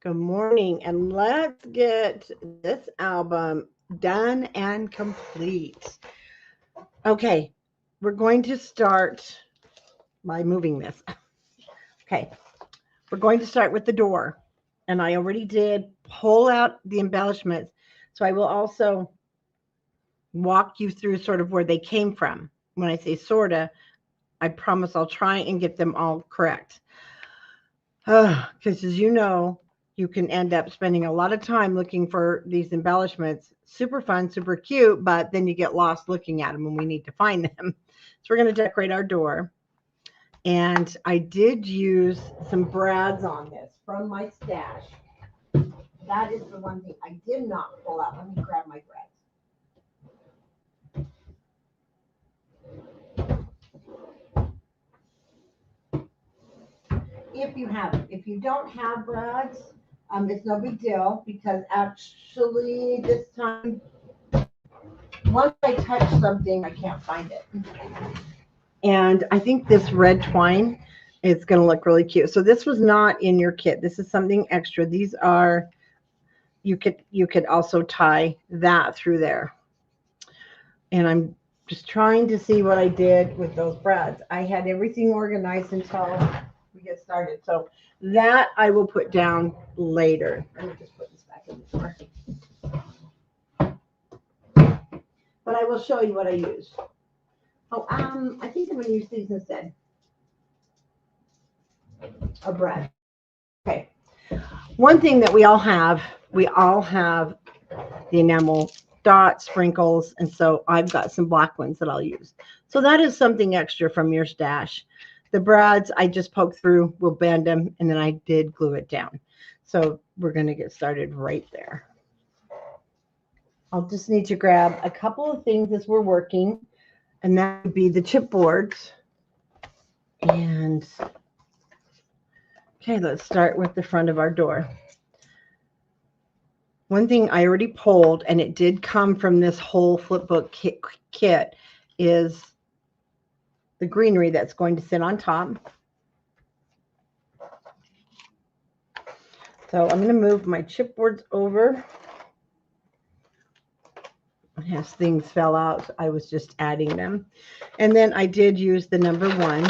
Good morning, and let's get this album done and complete. Okay, we're going to start by moving this. Okay, we're going to start with the door, and I already did pull out the embellishments, so I will also walk you through sort of where they came from. When I say sorta, I promise I'll try and get them all correct. Because as you know, you can end up spending a lot of time looking for these embellishments. Super fun, super cute, but then you get lost looking at them and we need to find them. So we're going to decorate our door. And I did use some brads on this from my stash. That is the one thing I did not pull out. Let me grab my brads. If you have it. If you don't have brads, it's no big deal because actually this time, once I touch something, I can't find it. And I think this red twine is going to look really cute. So this was not in your kit. This is something extra. These are, you could also tie that through there. And I'm just trying to see what I did with those brads. I had everything organized until we get started. So that I will put down later. Let me just put this back in the drawer. But I will show you what I used. Oh, I think I'm going to use these instead of bread. Okay. One thing that we all have the enamel dots, sprinkles, and so I've got some black ones that I'll use. So that is something extra from your stash. The brads I just poked through, we'll bend them, and then I did glue it down. So we're going to get started right there. I'll just need to grab a couple of things as we're working, and that would be the chipboards. And okay, let's start with the front of our door. One thing I already pulled, and it did come from this whole flipbook kit, is the greenery that's going to sit on top. So I'm going to move my chipboards over. As things fell out, I was just adding them. And then I did use the number 1.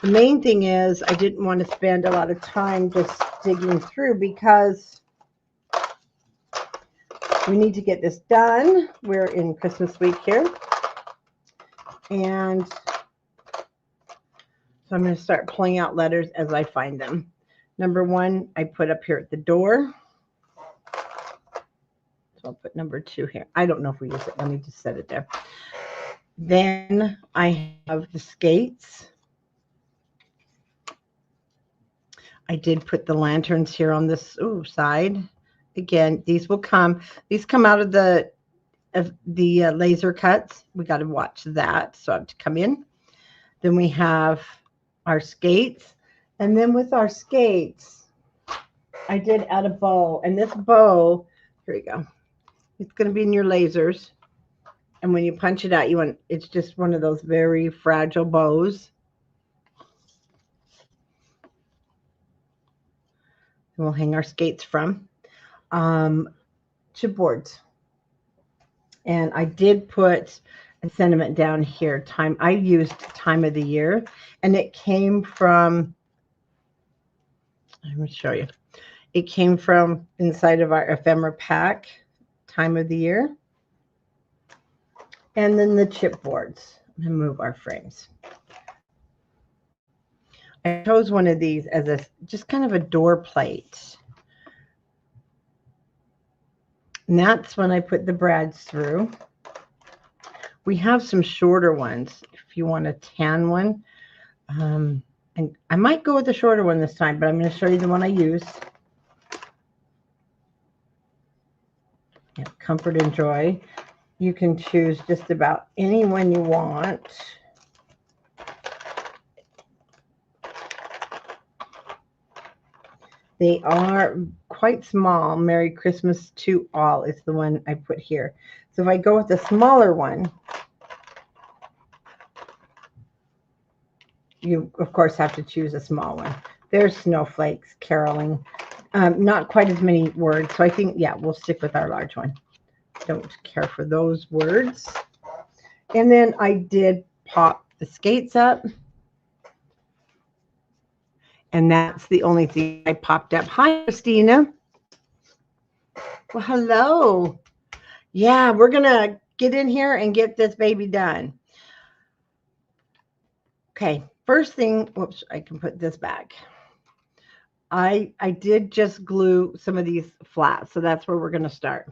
The main thing is I didn't want to spend a lot of time just digging through because we need to get this done. We're in Christmas week here. And so I'm going to start pulling out letters as I find them. Number 1, I put up here at the door. So I'll put number 2 here. I don't know if we use it. Let me just set it there. Then I have the skates. I did put the lanterns here on this side. Again, these come out of the laser cuts. We got to watch that. So I have to come in. Then we have our skates. And then with our skates, I did add a bow. And this bow, here we go. It's going to be in your lasers. And when you punch it out, it's just one of those very fragile bows. And we'll hang our skates from. Chipboards. And I did put a sentiment down here. I used time of the year, and it came from, I'm going to show you. It came from inside of our ephemera pack, time of the year. And then the chipboards. I'm going to move our frames. I chose one of these as just kind of a door plate. And that's when I put the brads through. We have some shorter ones if you want a tan one. And I might go with the shorter one this time, but I'm going to show you the one I use. Yeah, Comfort and Joy. You can choose just about any one you want. They are quite small. Merry Christmas to all is the one I put here. So if I go with the smaller one, you, of course, have to choose a small one. There's snowflakes, caroling. Not quite as many words. So I think, yeah, we'll stick with our large one. Don't care for those words. And then I did pop the skates up. And that's the only thing I popped up. Hi, Christina. Well, hello. Yeah, we're going to get in here and get this baby done. Okay, first thing, whoops, I can put this back. I did just glue some of these flat, so that's where we're going to start.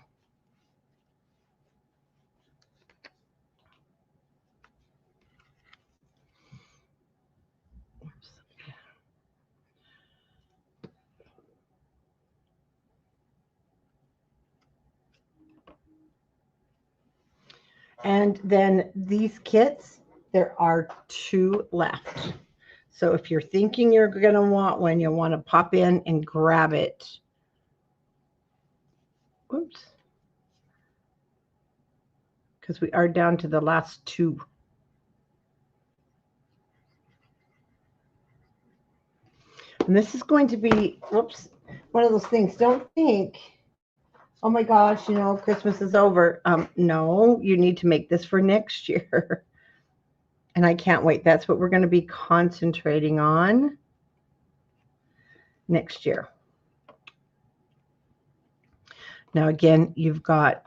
And then these kits, there are 2 left. So if you're thinking you're going to want one, you'll want to pop in and grab it. Oops. Because we are down to the last 2. And this is going to be, whoops, one of those things. Don't think, oh my gosh, you know, Christmas is over. No, you need to make this for next year. And I can't wait. That's what we're going to be concentrating on next year. Now, again, you've got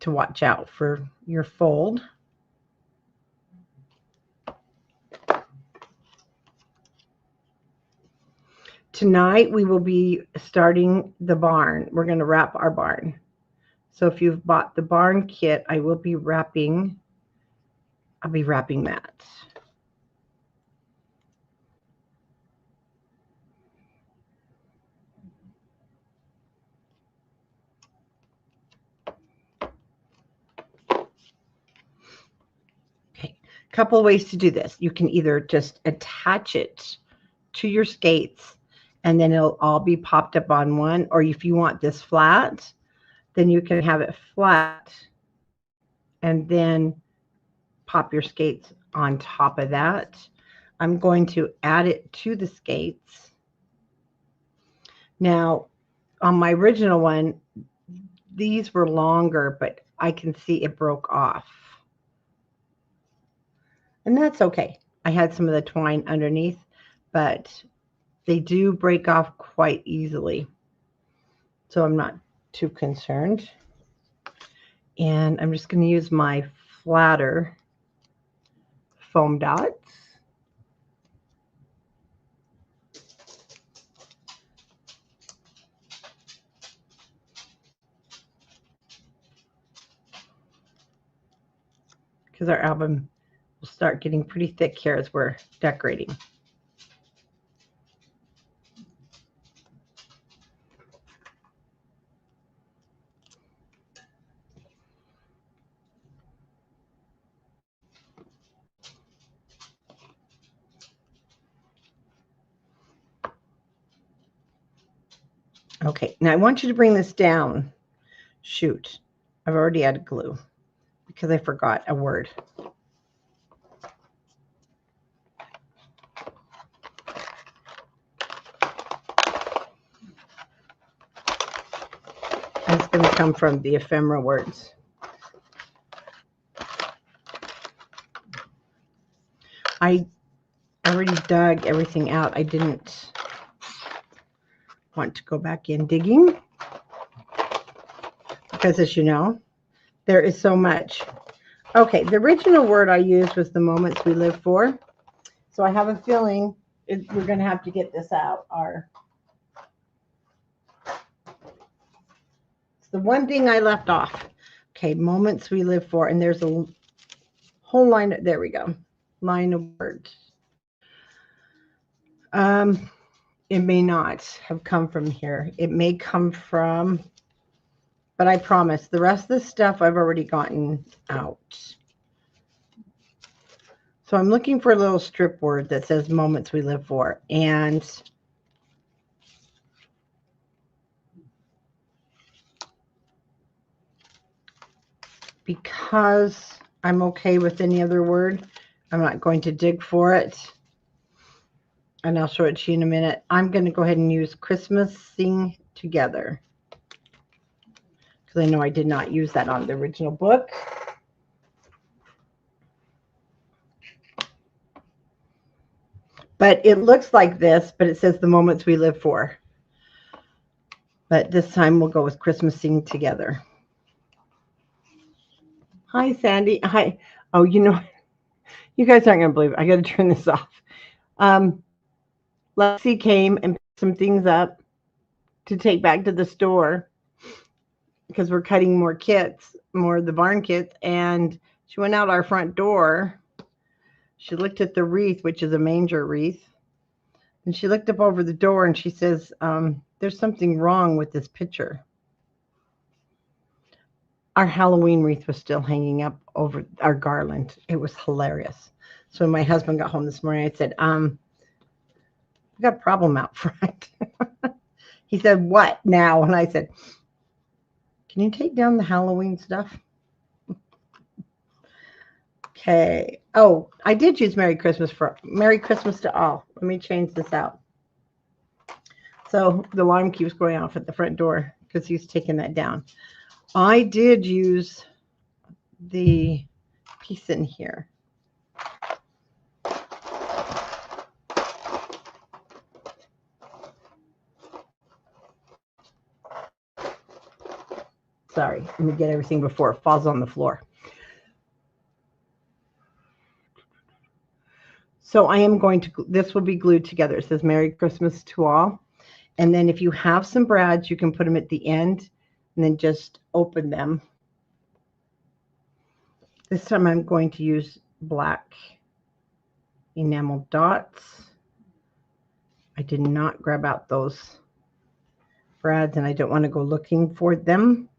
to watch out for your fold. Tonight, we will be starting the barn. We're going to wrap our barn. So if you've bought the barn kit, I will be wrapping. I'll be wrapping that. Okay, couple of ways to do this. You can either just attach it to your skates and then it'll all be popped up on one, or if you want this flat, then you can have it flat and then pop your skates on top of that. I'm going to add it to the skates. Now, on my original one, these were longer, but I can see it broke off. And that's okay. I had some of the twine underneath, but they do break off quite easily. So I'm not too concerned. And I'm just going to use my flatter foam dots. Because our album will start getting pretty thick here as we're decorating. Okay, now I want you to bring this down. Shoot, I've already added glue because I forgot a word. It's going to come from the ephemera words. I already dug everything out. I didn't want to go back in digging because, as you know, there is so much. Okay, the original word I used was the moments we live for. So I have a feeling we're going to have to get this out. It's the one thing I left off. Okay, moments we live for. And there's a whole line. There we go. Line of words. It may not have come from here. It may come from, but I promise the rest of the stuff I've already gotten out. So I'm looking for a little strip word that says moments we live for. And because I'm okay with any other word, I'm not going to dig for it. and I'll show it to you in a minute. I'm going to go ahead and use Christmas Sing Together, because I know I did not use that on the original book. But it looks like this, but it says the moments we live for. But this time we'll go with Christmas Sing Together. Hi, Sandy. Hi. Oh, you know, you guys aren't going to believe it. I got to turn this off. Lexi came and picked some things up to take back to the store because we're cutting more kits, more of the barn kits. And she went out our front door. She looked at the wreath, which is a manger wreath. And she looked up over the door and she says, there's something wrong with this picture. Our Halloween wreath was still hanging up over our garland. It was hilarious. So when my husband got home this morning, I said, we got a problem out front. He said, what now? And I said, can you take down the Halloween stuff? Okay. Oh, I did use Merry Christmas to all. Let me change this out. So the alarm keeps going off at the front door because he's taking that down. I did use the piece in here. Sorry, let me get everything before it falls on the floor. So I am going to, this will be glued together. It says Merry Christmas to all. And then if you have some brads, you can put them at the end and then just open them. This time I'm going to use black enamel dots. I did not grab out those brads and I don't want to go looking for them.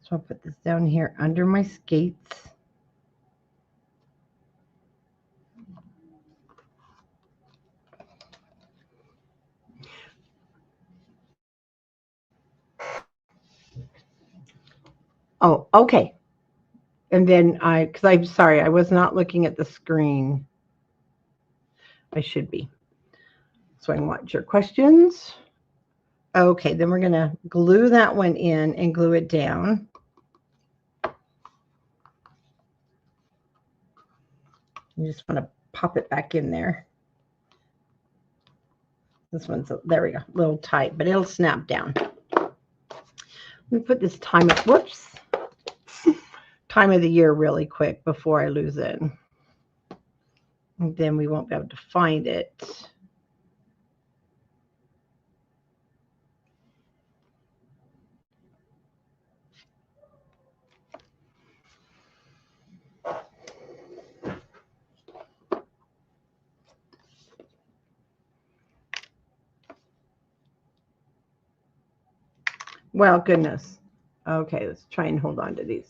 So I'll put this down here under my skates. Oh, okay. And then because I'm sorry, I was not looking at the screen. I should be. So I want your questions. Okay, then we're going to glue that one in and glue it down. You just want to pop it back in there. This one's, there we go, a little tight, but it'll snap down. Let me put this time of the year really quick before I lose it. And then we won't be able to find it. Well, goodness. Okay, let's try and hold on to these.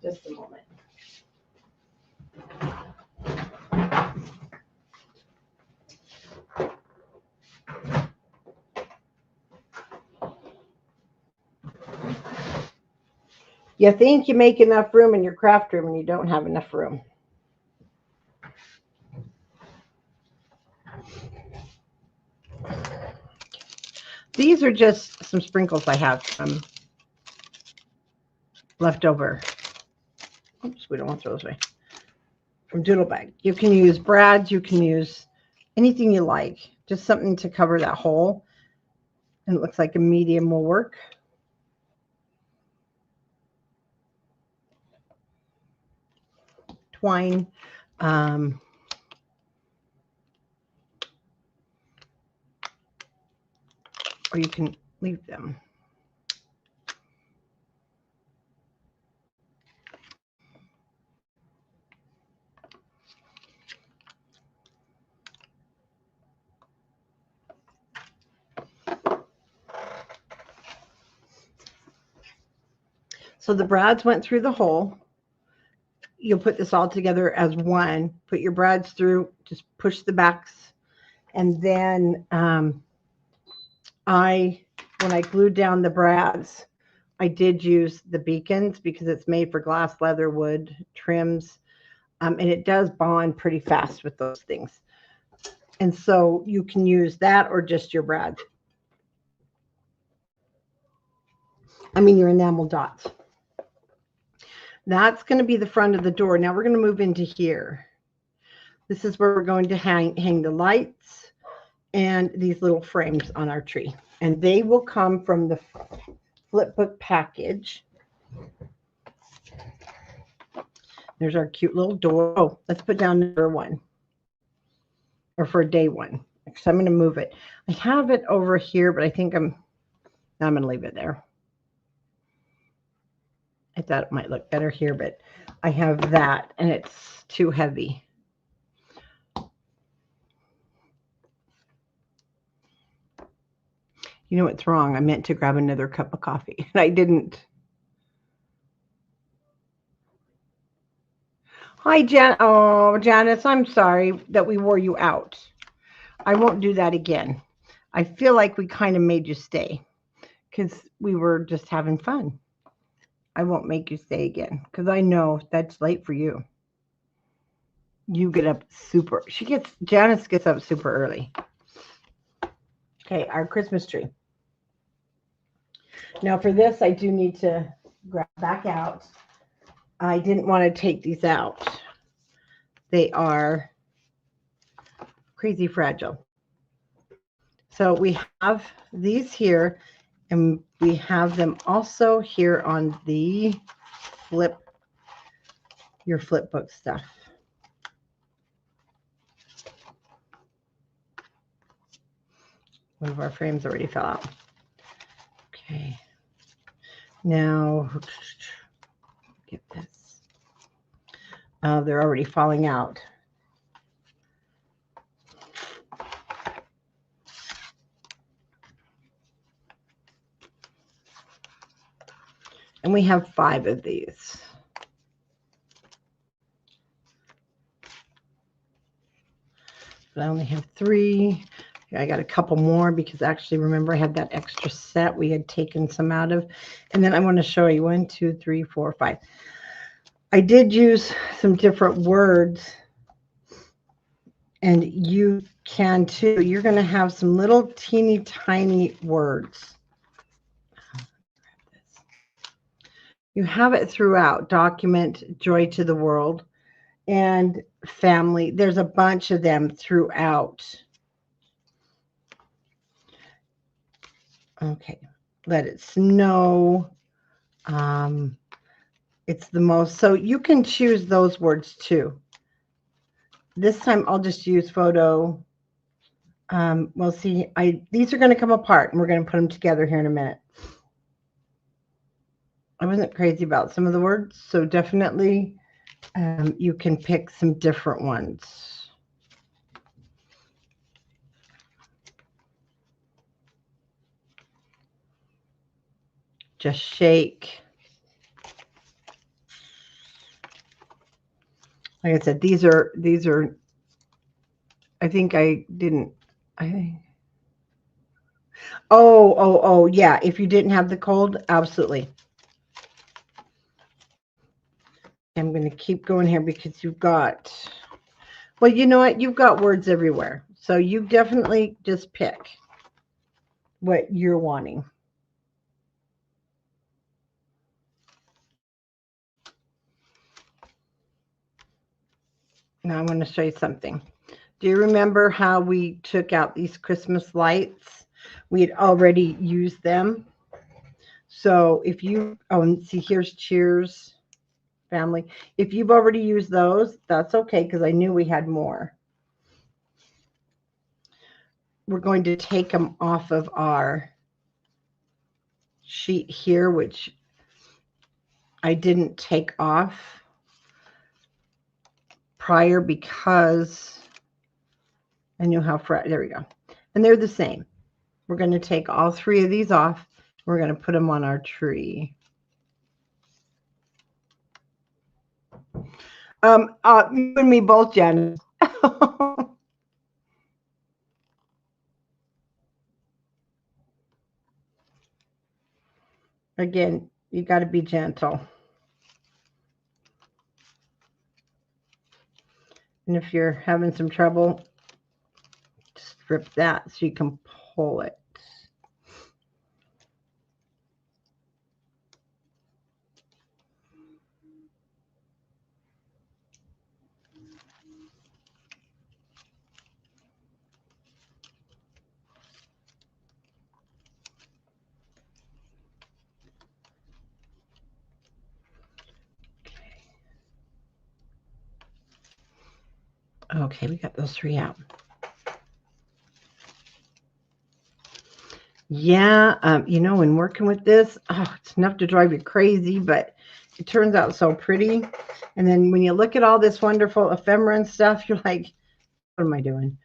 Just a moment. You think you make enough room in your craft room and you don't have enough room. These are just some sprinkles I have from leftover. Oops, we don't want to throw those away. From Doodle Bag. You can use brads, you can use anything you like. Just something to cover that hole. And it looks like a medium will work. Twine. Or you can leave them. So the brads went through the hole. you'll put this all together as one. Put your brads through, just push the backs. And then when I glued down the brads, I did use the beacons because it's made for glass, leather, wood, trims. And it does bond pretty fast with those things. And so you can use that or just your brads. I mean, your enamel dots. That's going to be the front of the door. Now we're going to move into here. This is where we're going to hang the lights and these little frames on our tree. And they will come from the flip book package. There's our cute little door. Oh, let's put down number 1. Or for day 1. So I'm going to move it. I have it over here, but I think I'm going to leave it there. I thought it might look better here, but I have that and it's too heavy. You know what's wrong? I meant to grab another cup of coffee and I didn't. Hi, Jan. Oh, Janice, I'm sorry that we wore you out. I won't do that again. I feel like we kind of made you stay because we were just having fun. I won't make you stay again because I know that's late for you. You get up Janice gets up super early. Okay, our Christmas tree. Now for this, I do need to grab back out. I didn't want to take these out. They are crazy fragile. So we have these here, and we have them also here on the your flip book stuff. One of our frames already fell out. Okay. Now, get this. They're already falling out. And we have 5 of these. But I only have 3. I got a couple more because actually, remember, I had that extra set we had taken some out of. And then I want to show you 1, 2, 3, 4, 5. I did use some different words, and you can too. You're going to have some little teeny tiny words. You have it throughout. Document, joy to the world, and family. There's a bunch of them throughout. Okay, let it snow. It's the most, so you can choose those words too. This time I'll just use photo. We'll see. These are going to come apart and we're going to put them together here in a minute. I wasn't crazy about some of the words, so definitely you can pick some different ones. Just shake. Like I said, these are, I think I didn't, oh, yeah. If you didn't have the cold, absolutely. I'm going to keep going here because you've got, well, you know what? You've got words everywhere. So you definitely just pick what you're wanting. Now I want to show you something. Do you remember how we took out these Christmas lights? We had already used them. So if you, see, here's cheers, family. If you've already used those, that's okay because I knew we had more. We're going to take them off of our sheet here, which I didn't take off prior because I knew how there we go. And they're the same. We're going to take all 3 of these off. We're going to put them on our tree. You and me both, Jen. Again, you got to be gentle. And if you're having some trouble, strip that so you can pull it. Okay, we got those three out. Yeah, you know, when working with this, oh, it's enough to drive you crazy, but it turns out so pretty. And then when you look at all this wonderful ephemera and stuff, you're like, what am I doing?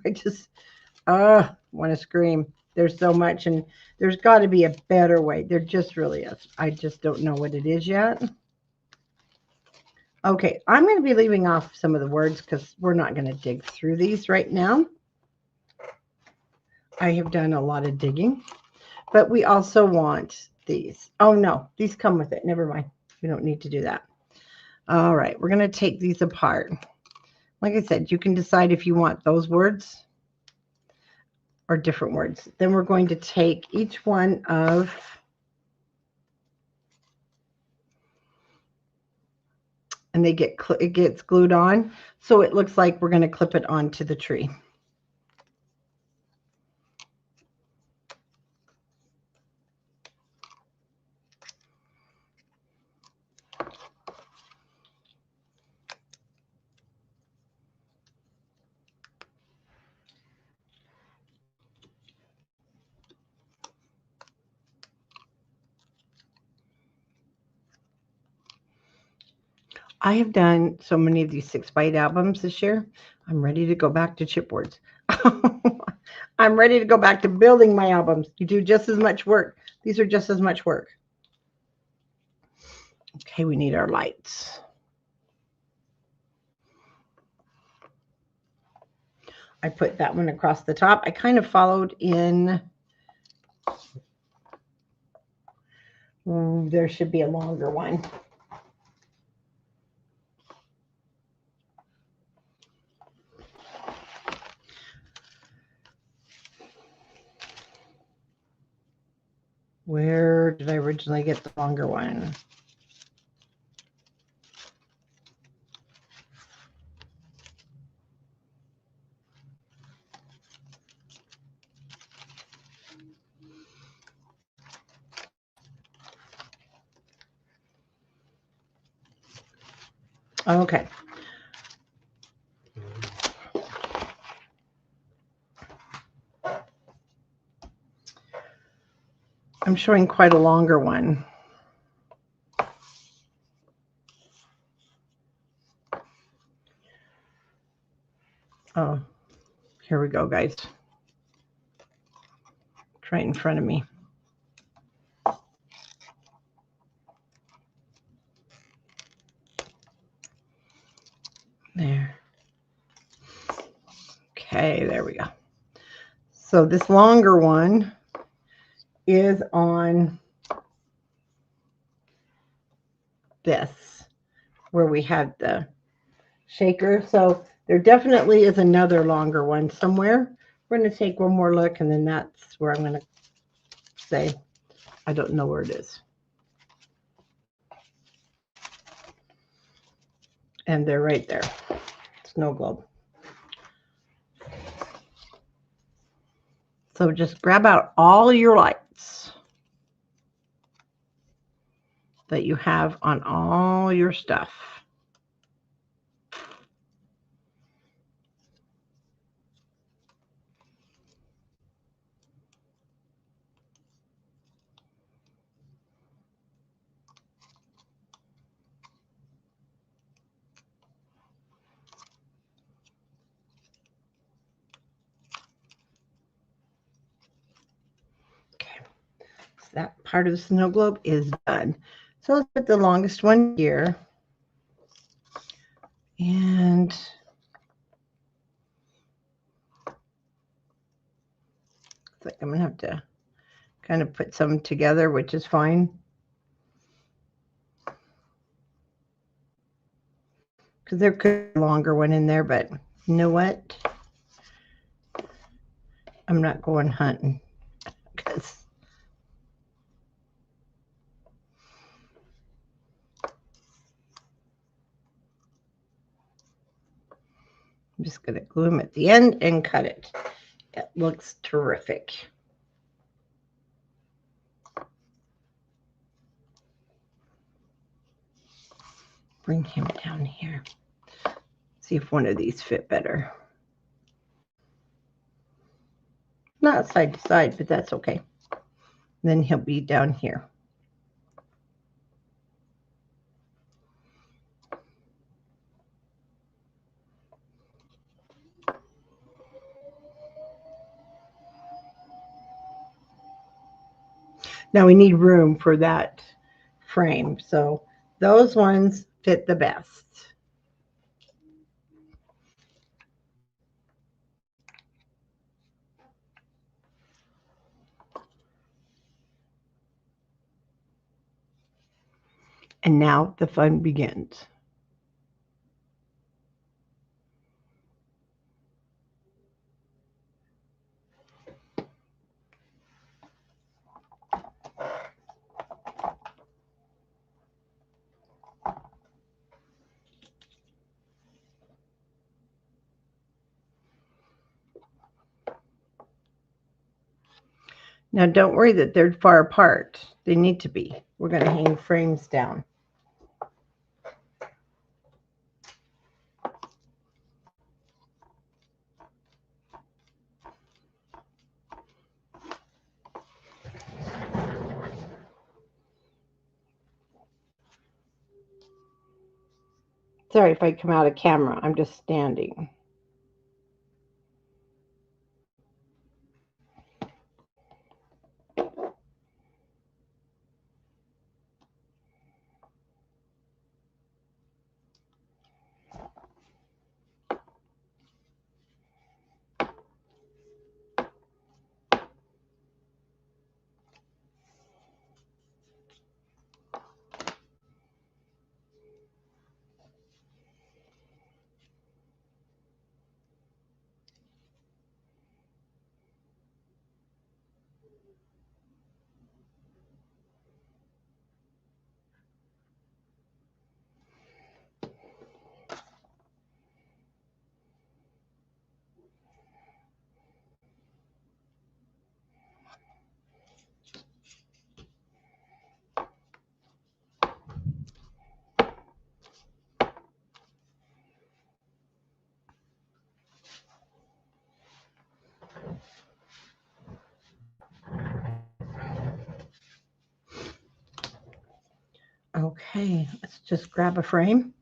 I just, want to scream. There's so much, and there's got to be a better way. There just really is. I just don't know what it is yet. Okay, I'm going to be leaving off some of the words because we're not going to dig through these right now. I have done a lot of digging, but we also want these. Oh, no, these come with it. Never mind. We don't need to do that. All right, we're going to take these apart. Like I said, you can decide if you want those words or different words. Then we're going to take each one of and it gets glued on, so it looks like we're going to clip it onto the tree. I have done so many of these 6x8 albums this year. I'm ready to go back to chipboards. I'm ready to go back to building my albums. You do just as much work. These are just as much work. Okay, we need our lights. I put that one across the top. I kind of followed in. There should be a longer one. Where did I originally get the longer one? Okay. I'm showing quite a longer one. Oh, here we go, guys. It's right in front of me. There. Okay, there we go. So this longer one is on this, where we had the shaker. So there definitely is another longer one somewhere. We're going to take one more look, and then that's where I'm going to say, I don't know where it is. And they're right there. Snow globe. So just grab out all your lights that you have on all your stuff. That part of the snow globe is done. So let's put the longest one here. And it's like I'm going to have to kind of put some together, which is fine. Because there could be a longer one in there, but you know what? I'm not going hunting. Because I'm just going to glue them at the end and cut it. It looks terrific. Bring him down here. See if one of these fit better. Not side to side, but that's okay. Then he'll be down here. Now we need room for that frame, so those ones fit the best. And now the fun begins. Now don't worry that they're far apart. They need to be. We're going to hang frames down. Sorry if I come out of camera. I'm just standing. Okay, let's just grab a frame.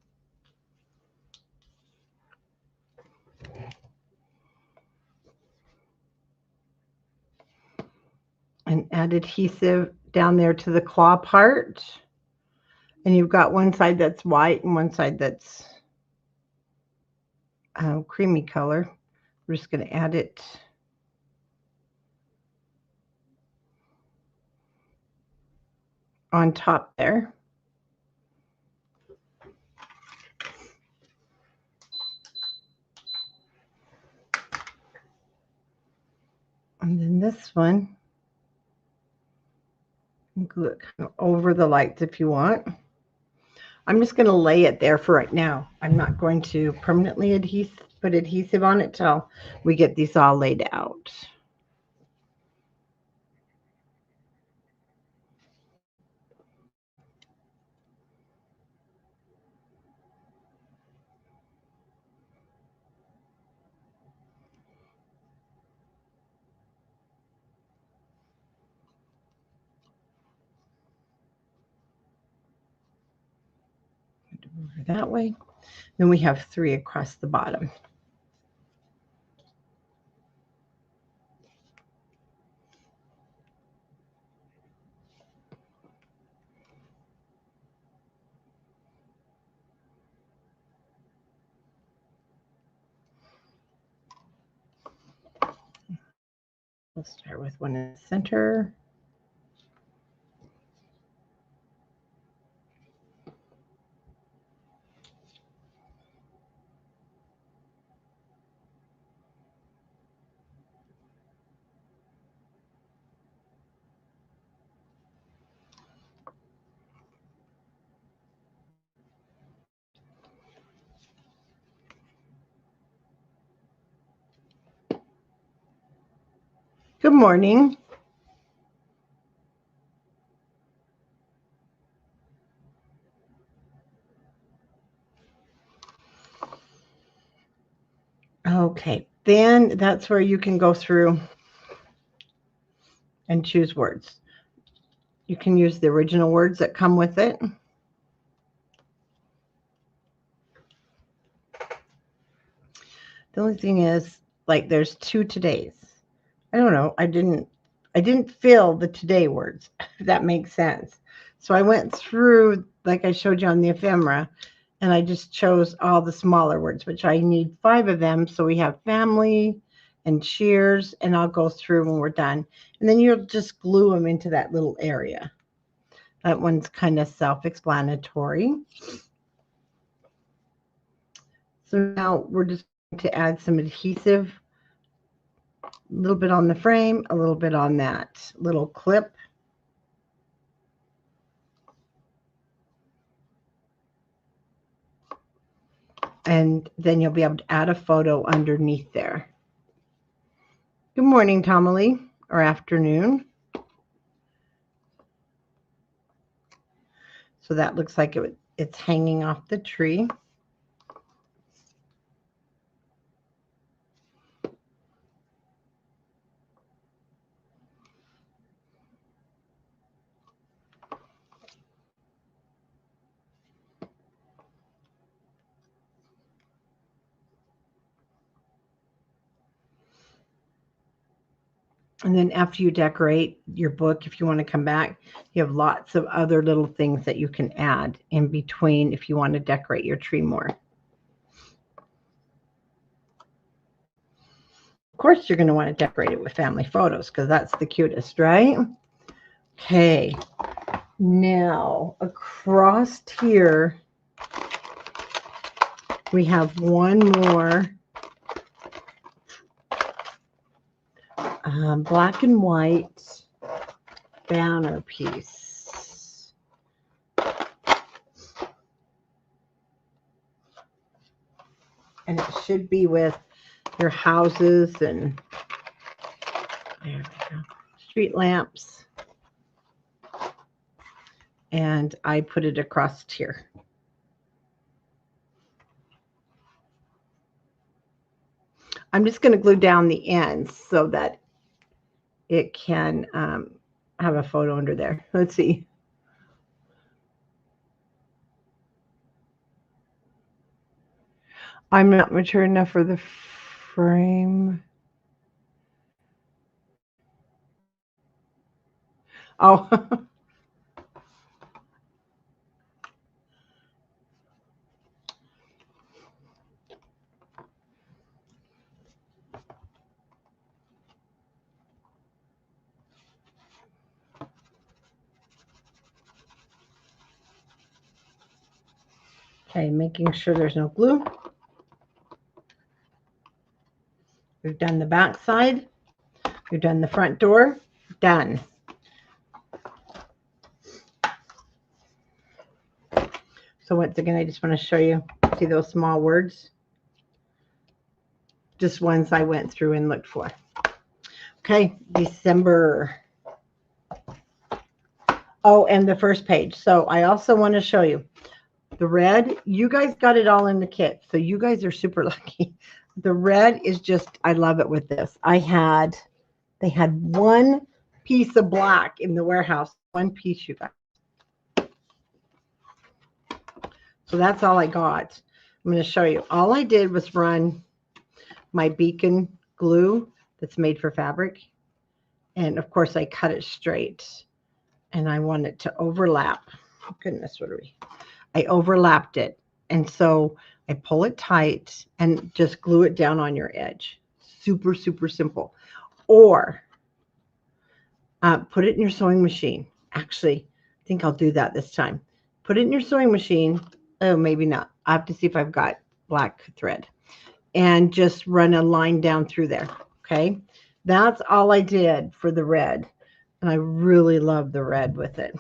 And add adhesive down there to the claw part. And you've got one side that's white and one side that's creamy color. We're just going to add it on top there. And then this one, glue it kind of over the lights if you want. I'm just going to lay it there for right now. I'm not going to permanently put adhesive on it till we get these all laid out. Over that way. Then we have 3 across the bottom. We'll start with one in the center. Good morning. Okay, then that's where you can go through and choose words. You can use the original words that come with it. The only thing is, like, there's 2 todays. I don't know. I didn't fill the today words, if that makes sense. So I went through, like I showed you on the ephemera, and I just chose all the smaller words, which I need 5 of them. So we have family and cheers, and I'll go through when we're done. And then you'll just glue them into that little area. That one's kind of self-explanatory. So now we're just going to add some adhesive, a little bit on the frame, a little bit on that little clip. And then you'll be able to add a photo underneath there. Good morning, Tomali, or afternoon. So that looks like it's hanging off the tree. And then after you decorate your book, if you want to come back, you have lots of other little things that you can add in between if you want to decorate your tree more. Of course, you're going to want to decorate it with family photos because that's the cutest, right? Okay. Now, across here, we have one more black and white banner piece. And it should be with your houses and there we go, street lamps. And I put it across here. I'm just going to glue down the ends so that it can have a photo under there. Let's see. I'm not mature enough for the frame. Oh. Okay, making sure there's no glue. We've done the back side. We've done the front door. Done. So once again, I just want to show you, see those small words? Just ones I went through and looked for. Okay, December. Oh, and the first page. So I also want to show you the red. You guys got it all in the kit, so you guys are super lucky. The red is just, I love it with this. They had one piece of black in the warehouse. One piece, you guys. So that's all I got. I'm going to show you. All I did was run my beacon glue that's made for fabric. And of course, I cut it straight. And I want it to overlap. Oh, goodness, what are we? I overlapped it. And so I pull it tight and just glue it down on your edge. Super, super simple. Or Put it in your sewing machine. Actually, I think I'll do that this time. Put it in your sewing machine. Oh, maybe not. I have to see if I've got black thread. And just run a line down through there. Okay. That's all I did for the red. And I really love the red with it.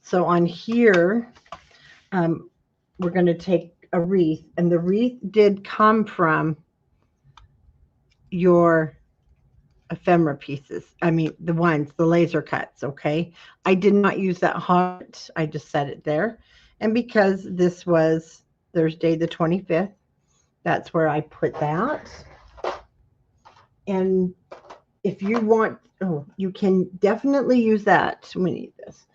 So on here, we're going to take a wreath. And the wreath did come from your ephemera pieces. I mean, the laser cuts, okay? I did not use that heart. I just set it there. And because this was Thursday the 25th, that's where I put that. And if you want, you can definitely use that. We need this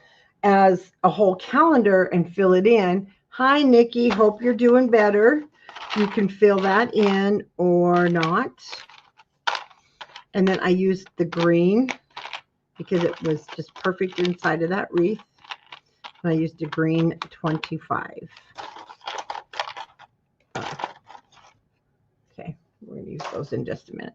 as a whole calendar and fill it in. Hi, Nikki. Hope you're doing better. You can fill that in or not. And then I used the green because it was just perfect inside of that wreath. And I used a green 25. Okay, we're going to use those in just a minute.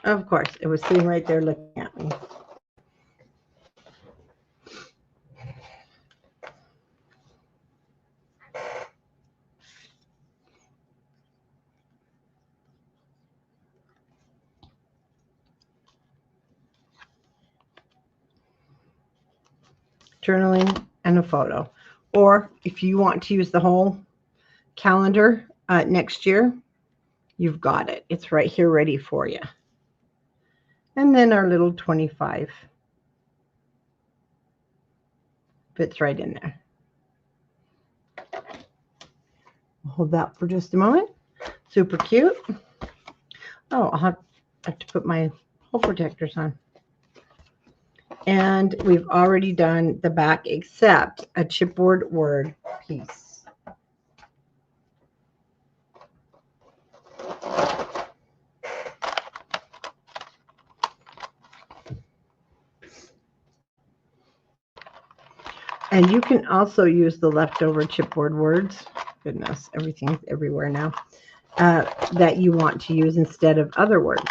Of course, it was sitting right there looking at me. Journaling and a photo. Or if you want to use the whole calendar next year, you've got it. It's right here ready for you. And then our little 25 fits right in there. Hold that for just a moment. Super cute. Oh, I'll have to put my hole protectors on. And we've already done the back except a chipboard word piece. And you can also use the leftover chipboard words. Goodness, everything's everywhere now. That you want to use instead of other words.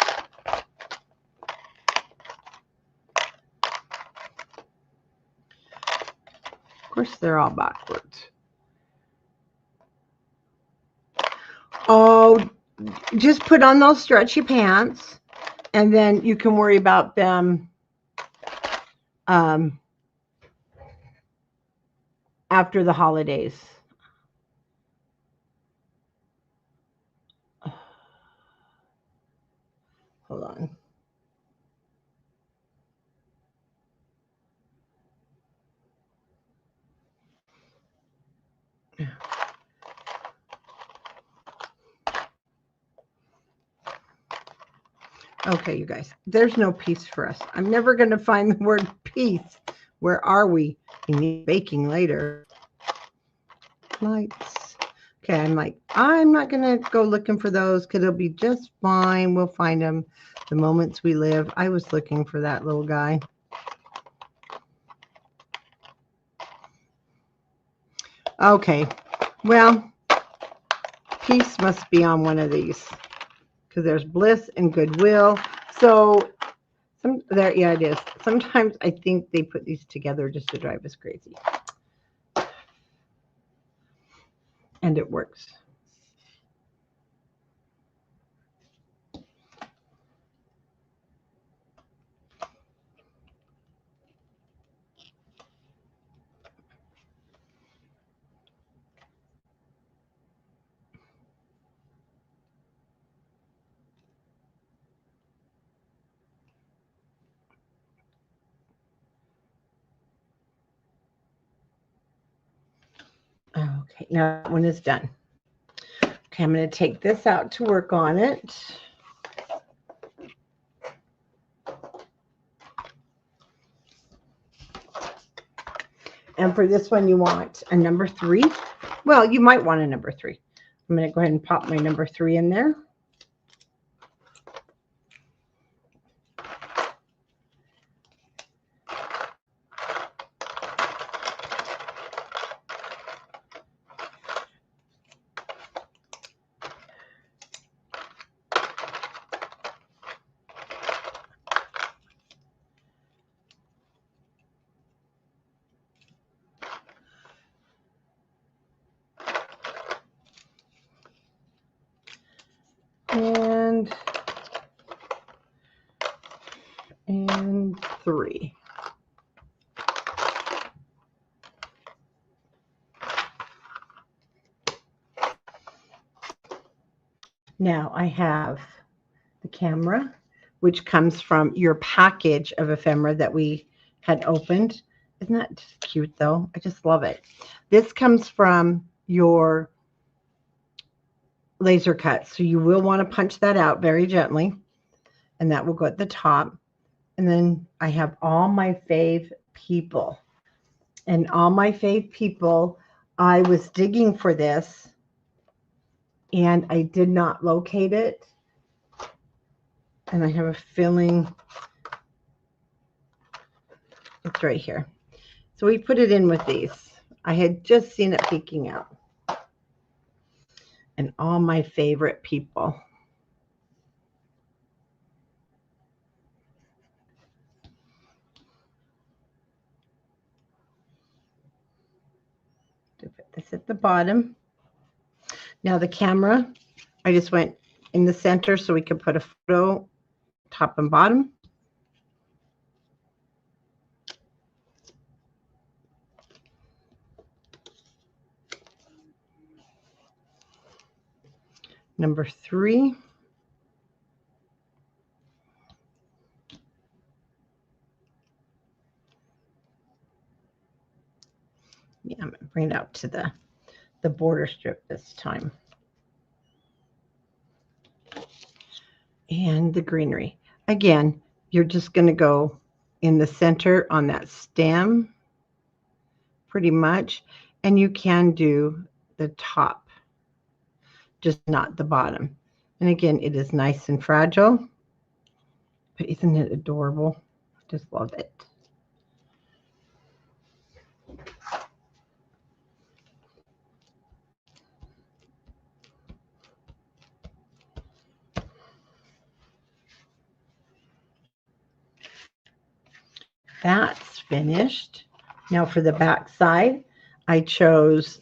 Of course, they're all backwards. Oh, just put on those stretchy pants, and then you can worry about them after the holidays. Hold on. Okay, you guys, there's no peace for us. I'm never going to find the word peace. Where are we? We need baking later. Lights. Okay, I'm not going to go looking for those because it'll be just fine. We'll find them the moments we live. I was looking for that little guy. Okay, well, peace must be on one of these because there's bliss and goodwill. So there, yeah, it is. Sometimes I think they put these together just to drive us crazy. And it works. Okay, now that one is done. Okay, I'm going to take this out to work on it. And for this one, you want a number 3. Well, you might want a number 3. I'm going to go ahead and pop my number 3 in there. And 3. Now I have the camera, which comes from your package of ephemera that we had opened. Isn't that just cute though? I just love it. This comes from your laser cut. So you will want to punch that out very gently, and that will go at the top. And then I have all my fave people. And all my fave people, I was digging for this and I did not locate it. And I have a feeling it's right here. So we put it in with these. I had just seen it peeking out. And all my favorite people. To put this at the bottom. Now the camera, I just went in the center so we could put a photo top and bottom. Number 3. Yeah, I'm going to bring it out to the border strip this time. And the greenery. Again, you're just going to go in the center on that stem, pretty much. And you can do the top, just not the bottom. And again, it is nice and fragile. But isn't it adorable? I just love it. That's finished. Now for the back side, I chose,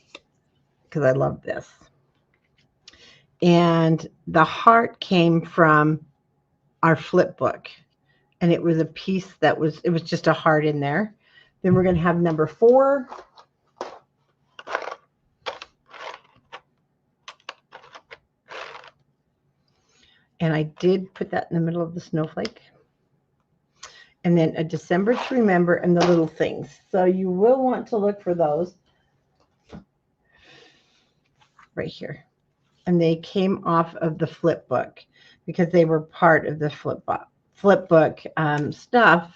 because I love this. And the heart came from our flip book. And it was a piece that was, it was just a heart in there. Then we're going to have number 4. And I did put that in the middle of the snowflake. And then a December to remember and the little things. So you will want to look for those right here. And they came off of the flip book because they were part of the flip book stuff.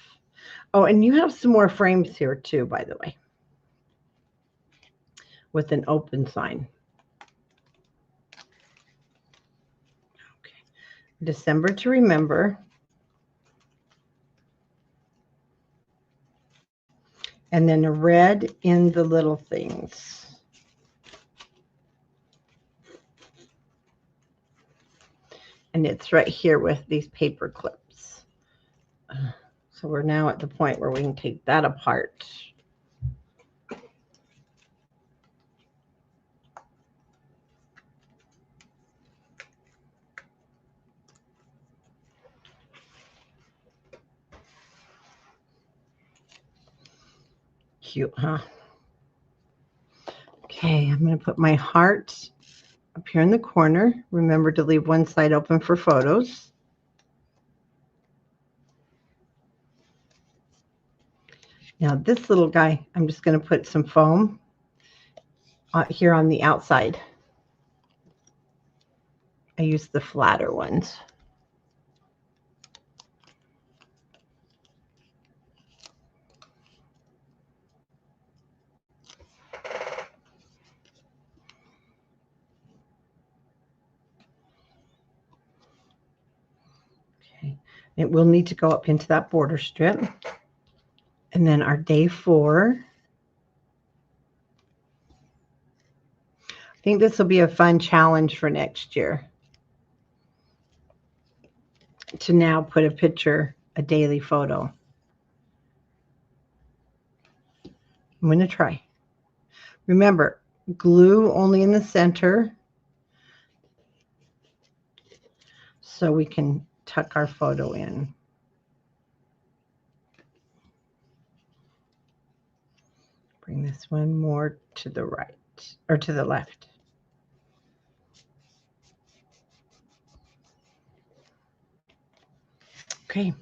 Oh, and you have some more frames here too, by the way, with an open sign. Okay. December to remember. And then a red in the little things. And it's right here with these paper clips. So we're now at the point where we can take that apart. Cute, huh? Okay, I'm going to put my heart up here in the corner. Remember to leave one side open for photos. Now this little guy, I'm just going to put some foam here on the outside. I use the flatter ones. It will need to go up into that border strip. And then our day 4. I think this will be a fun challenge for next year. To now put a picture, a daily photo. I'm going to try. Remember, glue only in the center so we can tuck our photo in. Bring this one more to the right or to the left. Okay.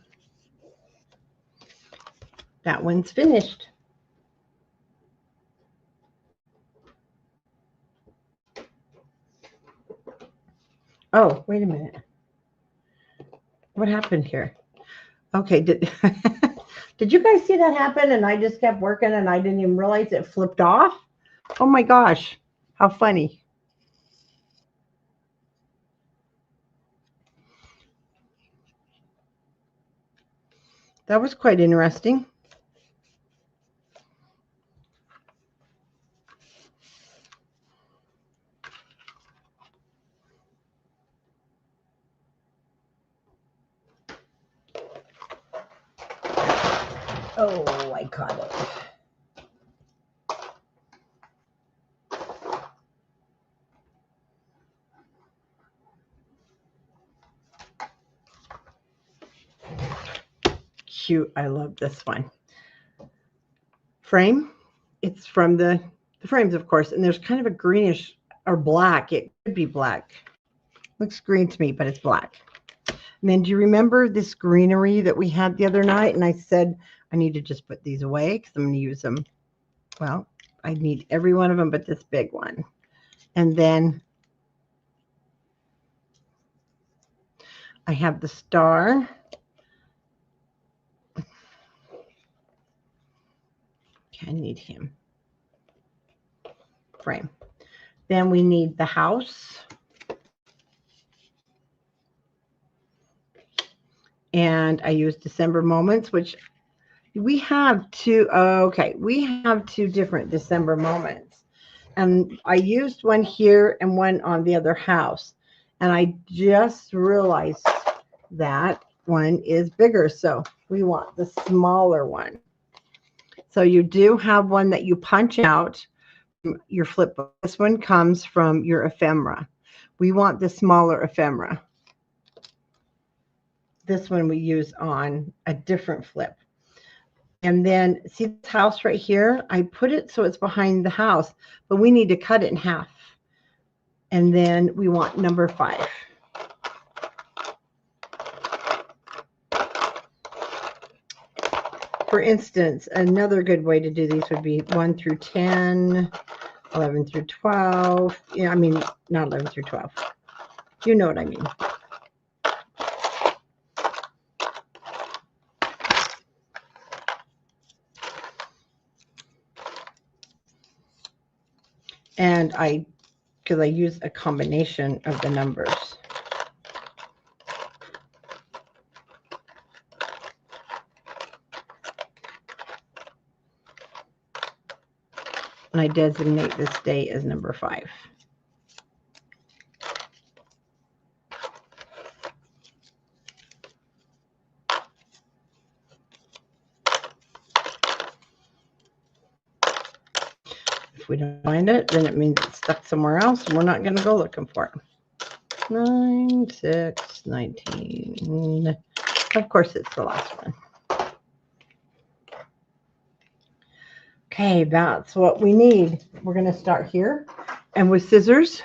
That one's finished. Oh, wait a minute. What happened here? Okay, did you guys see that happen? And I just kept working and I didn't even realize it flipped off. Oh my gosh, how funny. That was quite interesting. Oh, I caught it. Cute. I love this one. Frame. It's from the frames, of course, and there's kind of a greenish or black. It could be black. Looks green to me, but it's black. And then do you remember this greenery that we had the other night? And I said I need to just put these away because I'm going to use them. Well, I need every one of them but this big one. And then I have the star. Okay, I need him. Frame. Then we need the house. And I use December moments, which we have two. Okay, we have 2 different December moments. And I used one here and one on the other house. And I just realized that one is bigger. So we want the smaller one. So you do have one that you punch out from your flip book. This one comes from your ephemera. We want the smaller ephemera. This one we use on a different flip. And then see this house right here? I put it so it's behind the house, but we need to cut it in half. And then we want number 5. For instance, another good way to do these would be 1 through 10, 11 through 12. Yeah, I mean, not 11 through 12. You know what I mean. And because I use a combination of the numbers. And I designate this day as number 5. If we don't find it, then it means it's stuck somewhere else, and we're not going to go looking for it. 9, 6, 19. Of course, it's the last one. Okay, that's what we need. We're going to start here. And with scissors.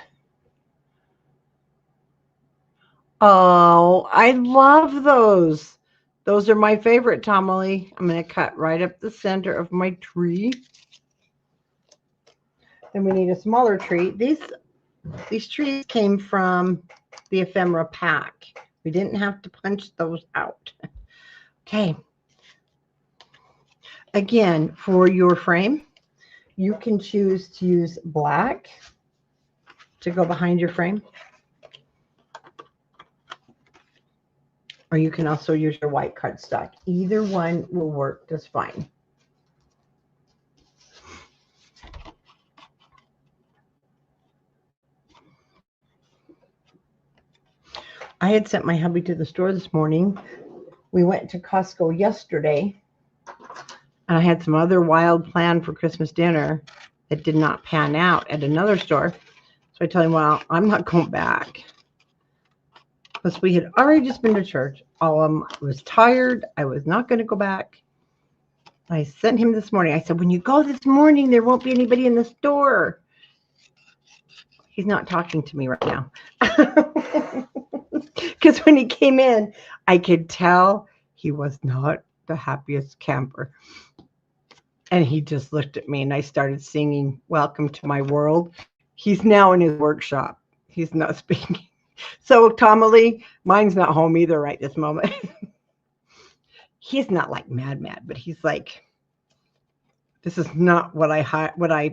Oh, I love those. Those are my favorite, Tommy. I'm going to cut right up the center of my tree. Then we need a smaller tree. These trees came from the ephemera pack. We didn't have to punch those out. Okay. Again, for your frame, you can choose to use black to go behind your frame. or you can also use your white cardstock. Either one will work just fine. I had sent my hubby to the store this morning. We went to Costco yesterday, and I had some other wild plan for Christmas dinner that did not pan out at another store. So I told him, well, I'm not going back. Because we had already just been to church. I was tired. I was not going to go back. I sent him this morning. I said, when you go this morning, there won't be anybody in the store. He's not talking to me right now. Because when he came in, I could tell he was not the happiest camper. And he just looked at me, and I started singing Welcome to My World. He's now in his workshop. He's not speaking. So, Tommy, mine's not home either right this moment. He's not like mad, but he's like, this is not this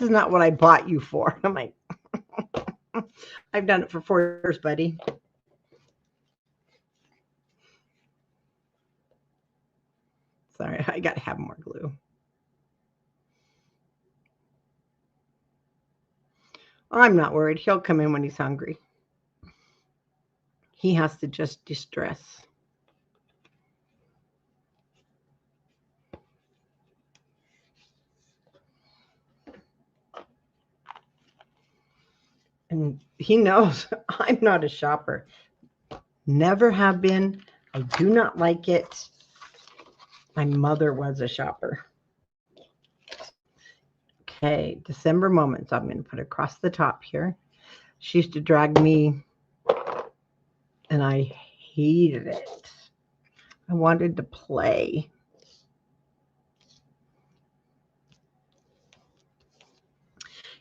is not what I bought you for. I'm like, I've done it for 4 years, buddy. Sorry, I got to have more glue. I'm not worried. He'll come in when he's hungry. He has to just distress. And he knows I'm not a shopper. Never have been. I do not like it. My mother was a shopper. Okay, December moments. I'm going to put across the top here. She used to drag me, and I hated it. I wanted to play.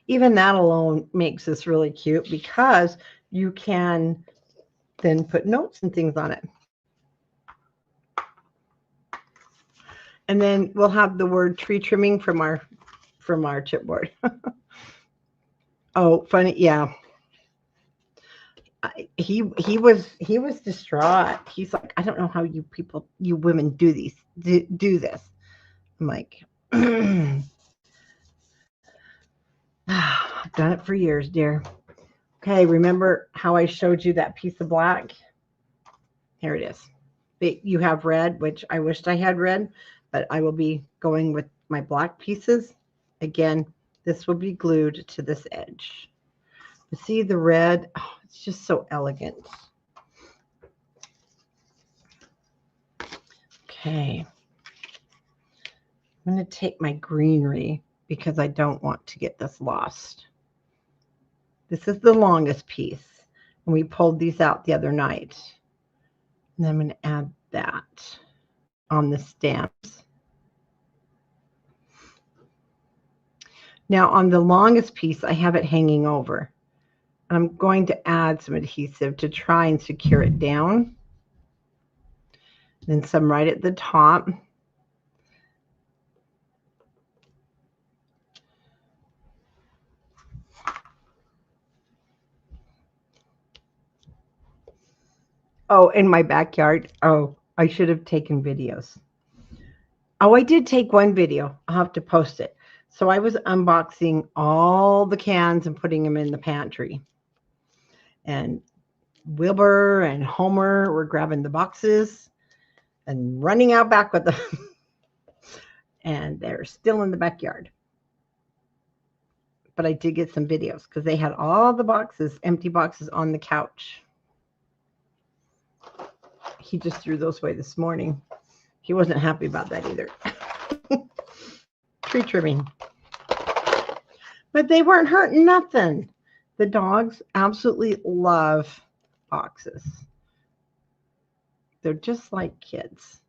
Even that alone makes this really cute because you can then put notes and things on it. And then we'll have the word tree trimming from our chipboard. Oh, funny, yeah. He was distraught. He's like, I don't know how you women do this. I'm like, I've done it for years, dear. Okay, remember how I showed you that piece of black? Here it is. You have red, which I wished I had red, but I will be going with my black pieces. Again, this will be glued to this edge. You see the red? Oh, it's just so elegant. Okay. I'm going to take my greenery because I don't want to get this lost. This is the longest piece, and we pulled these out the other night. And then I'm going to add that on the stamps. Now on the longest piece, I have it hanging over. I'm going to add some adhesive to try and secure it down. Then some right at the top. Oh, in my backyard. Oh, I should have taken videos. Oh, I did take one video. I'll have to post it. So I was unboxing all the cans and putting them in the pantry. And Wilbur and Homer were grabbing the boxes and running out back with them. And they're still in the backyard. But I did get some videos because they had all the boxes, empty boxes on the couch. He just threw those away this morning. He wasn't happy about that either. Tree trimming. But they weren't hurting nothing. The dogs absolutely love boxes. They're just like kids.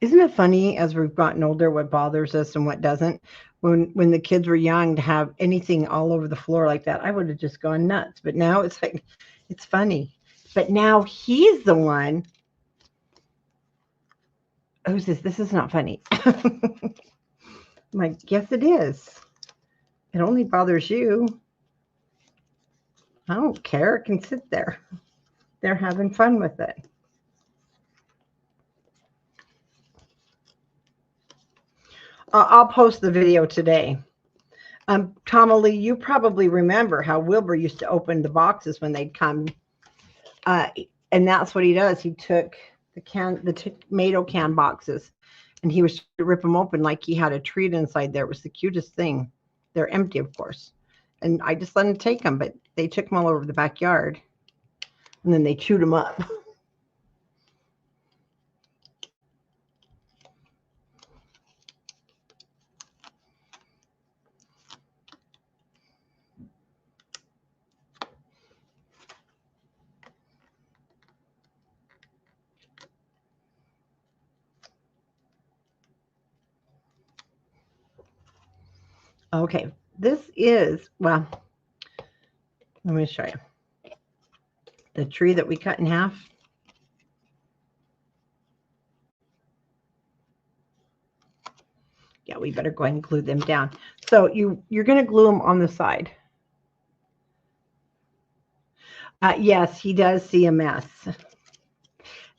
Isn't it funny as we've gotten older what bothers us and what doesn't? When the kids were young, to have anything all over the floor like that, I would have just gone nuts. But now it's like, it's funny. But now he's the one. Who's this? This is not funny. I'm like, yes, it is. It only bothers you. I don't care. It can sit there. They're having fun with it. I'll post the video today. Tamra Lee, you probably remember how Wilbur used to open the boxes when they'd come. And that's what he does. He took the tomato can boxes, and he was to rip them open like he had a treat inside there. It was the cutest thing. They're empty, of course. And I just let him take them, but they took them all over the backyard, and then they chewed them up. Okay, this is, well, let me show you. The tree that we cut in half. Yeah, we better go ahead and glue them down. So you're going to glue them on the side. Yes, he does see a mess.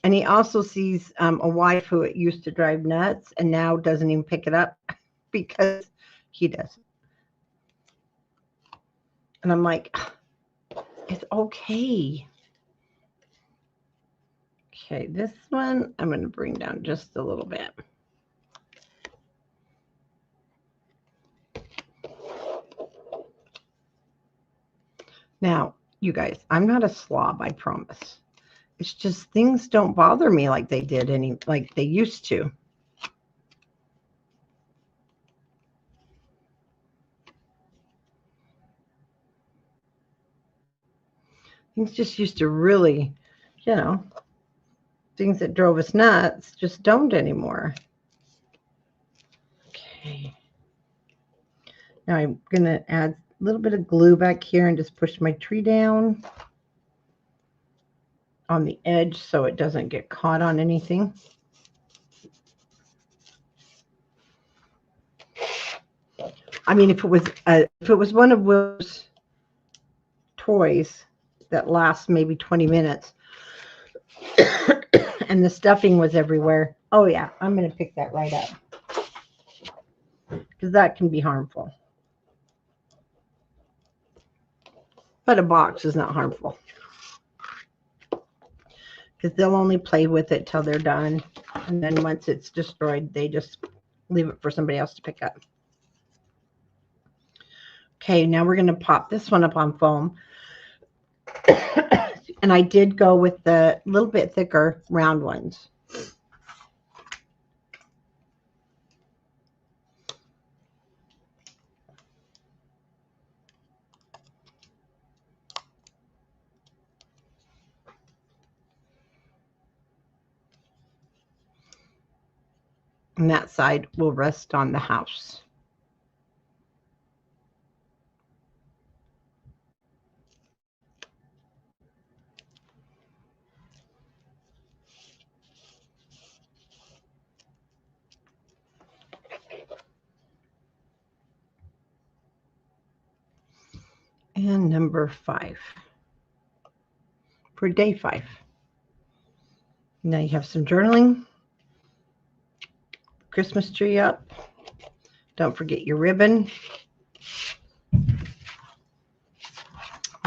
And he also sees a wife who it used to drive nuts and now doesn't even pick it up because he does. And I'm like, it's okay. Okay, this one I'm going to bring down just a little bit. Now, you guys, I'm not a slob, I promise. It's just things don't bother me like they did like they used to. Things just used to really, things that drove us nuts just don't anymore. Okay. Now I'm going to add a little bit of glue back here and just push my tree down on the edge so it doesn't get caught on anything. I mean, if it was one of Will's toys that lasts maybe 20 minutes and the stuffing was everywhere, oh yeah, I'm going to pick that right up because that can be harmful. But a box is not harmful because they'll only play with it till they're done, and then once it's destroyed, they just leave it for somebody else to pick up. Okay, now we're going to pop this one up on foam. And I did go with the little bit thicker round ones. And that side will rest on the house. And number 5 for day 5. Now you have some journaling, Christmas tree up. Don't forget your ribbon.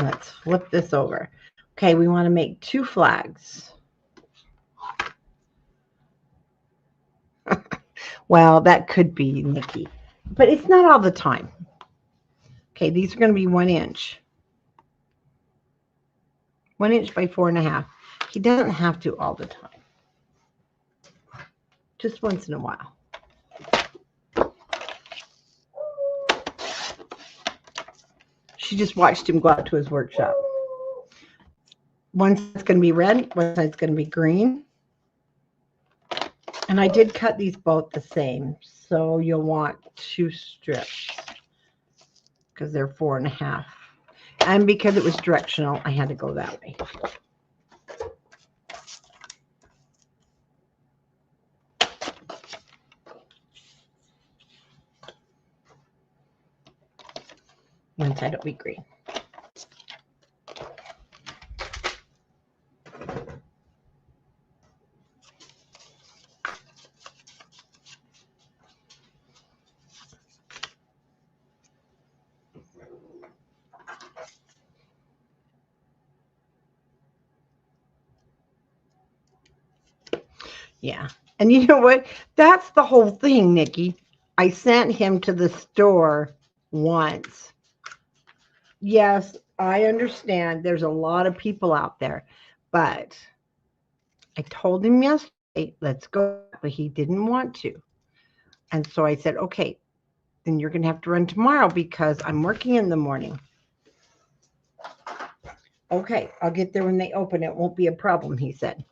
Let's flip this over. Okay, we want to make 2 flags. Well, that could be Nikki, but it's not all the time. Okay, these are going to be 1 inch. 1 inch by 4.5. He doesn't have to all the time. Just once in a while. She just watched him go out to his workshop. One side's going to be red, one side's going to be green. And I did cut these both the same, so you'll want 2 strips because they're 4.5. And because it was directional, I had to go that way. One side will be green. Yeah. And you know what? That's the whole thing, Nikki. I sent him to the store once. Yes, I understand there's a lot of people out there, but I told him yesterday, let's go, but he didn't want to. And so I said, okay, then you're going to have to run tomorrow because I'm working in the morning. Okay, I'll get there when they open. It won't be a problem, he said.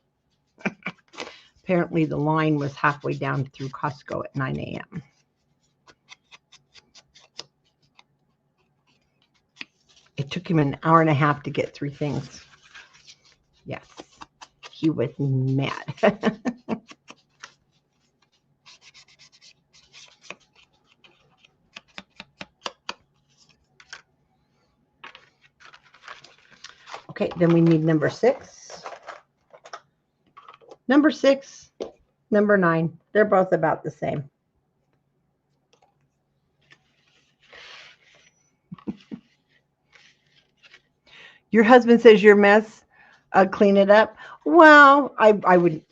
Apparently, the line was halfway down through Costco at 9 a.m. It took him an hour and a half to get 3 things. Yes, he was mad. Okay, then we need number 6. Number 6, number 9. They're both about the same. Your husband says your mess. Clean it up. Well, I would.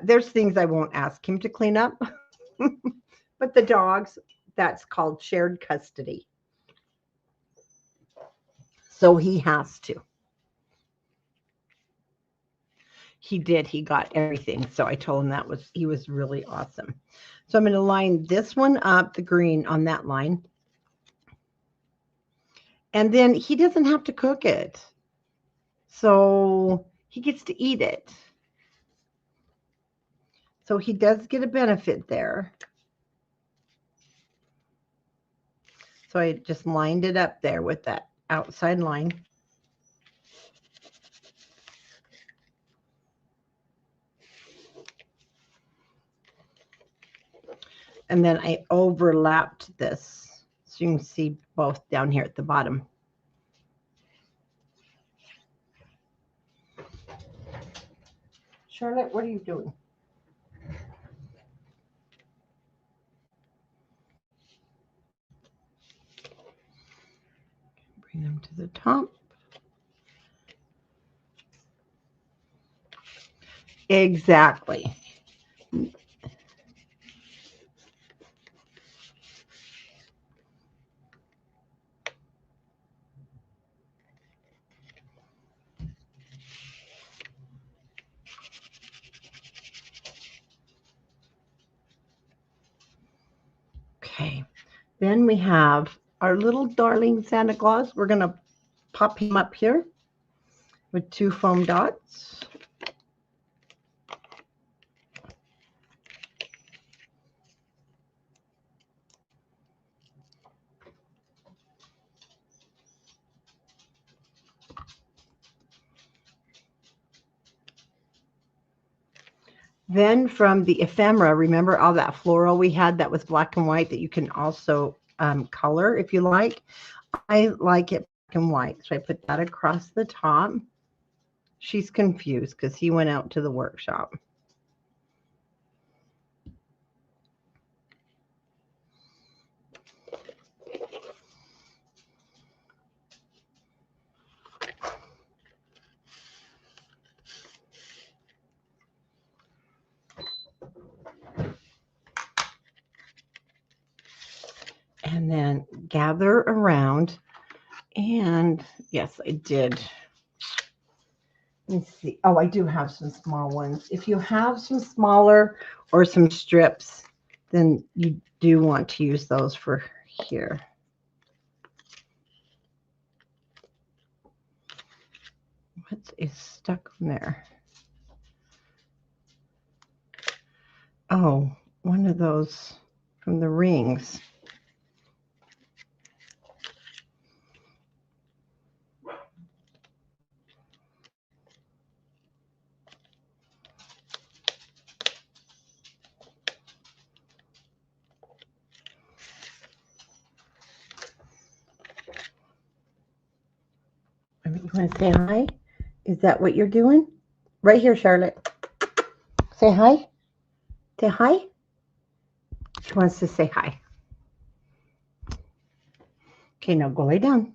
There's things I won't ask him to clean up, but the dogs, that's called shared custody. So he has to. He did. He got everything. So I told him he was really awesome. So I'm going to line this one up, the green on that line. And then he doesn't have to cook it. So he gets to eat it. So he does get a benefit there. So I just lined it up there with that outside line. And then I overlapped this. So you can see both down here at the bottom. Charlotte, what are you doing? Bring them to the top. Exactly. Okay. Then we have our little darling Santa Claus. We're going to pop him up here with 2 foam dots. Then from the ephemera, remember all that floral we had that was black and white that you can also color if you like. I like it black and white, so I put that across the top. She's confused because he went out to the workshop. And then gather around. And yes, I did. Let me see. Oh, I do have some small ones. If you have some smaller or some strips, then you do want to use those for here. What is stuck on there? Oh, one of those from the rings. You want to say hi? Is that what you're doing? Right here, Charlotte. Say hi. Say hi. She wants to say hi. Okay, now go lay down.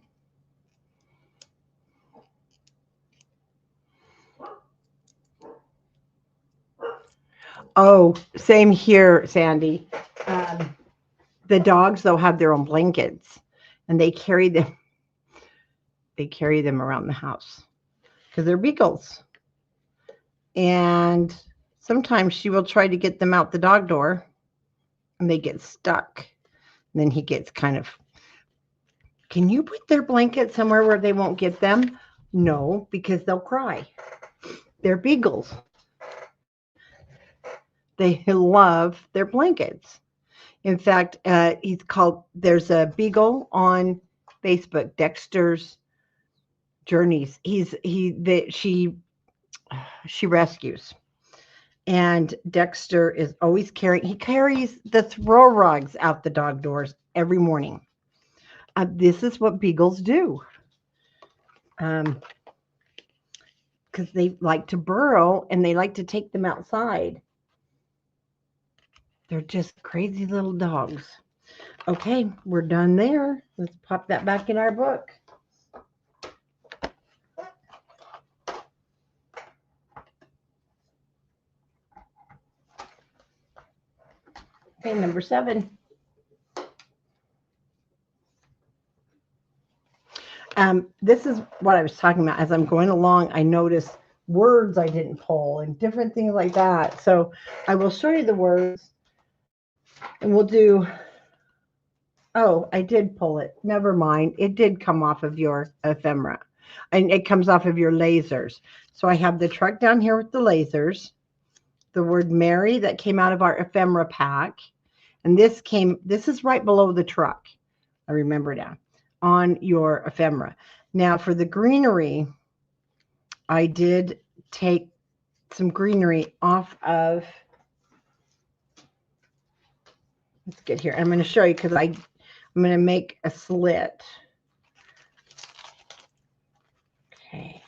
Oh, same here, Sandy. Um, the dogs, though, have their own blankets, and they carry them. They carry them around the house because they're beagles. And sometimes she will try to get them out the dog door, and they get stuck. And then he gets kind of, can you put their blanket somewhere where they won't get them? No, because they'll cry. They're beagles. They love their blankets. In fact, there's a beagle on Facebook, Dexter's Journeys. She rescues. And Dexter is always he carries the throw rugs out the dog doors every morning. This is what beagles do. Because they like to burrow and they like to take them outside. They're just crazy little dogs. Okay, we're done there. Let's pop that back in our book. Okay, number 7. This is what I was talking about. As I'm going along, I noticed words I didn't pull and different things like that. So I will show you the words and we'll do. Oh, I did pull it. Never mind. It did come off of your ephemera and it comes off of your lasers. So I have the truck down here with the lasers, the word Mary that came out of our ephemera pack. And this is right below the truck. I remember now on your ephemera. Now for the greenery, I did take some greenery off of, let's get here. I'm going to show you because I'm going to make a slit. Okay.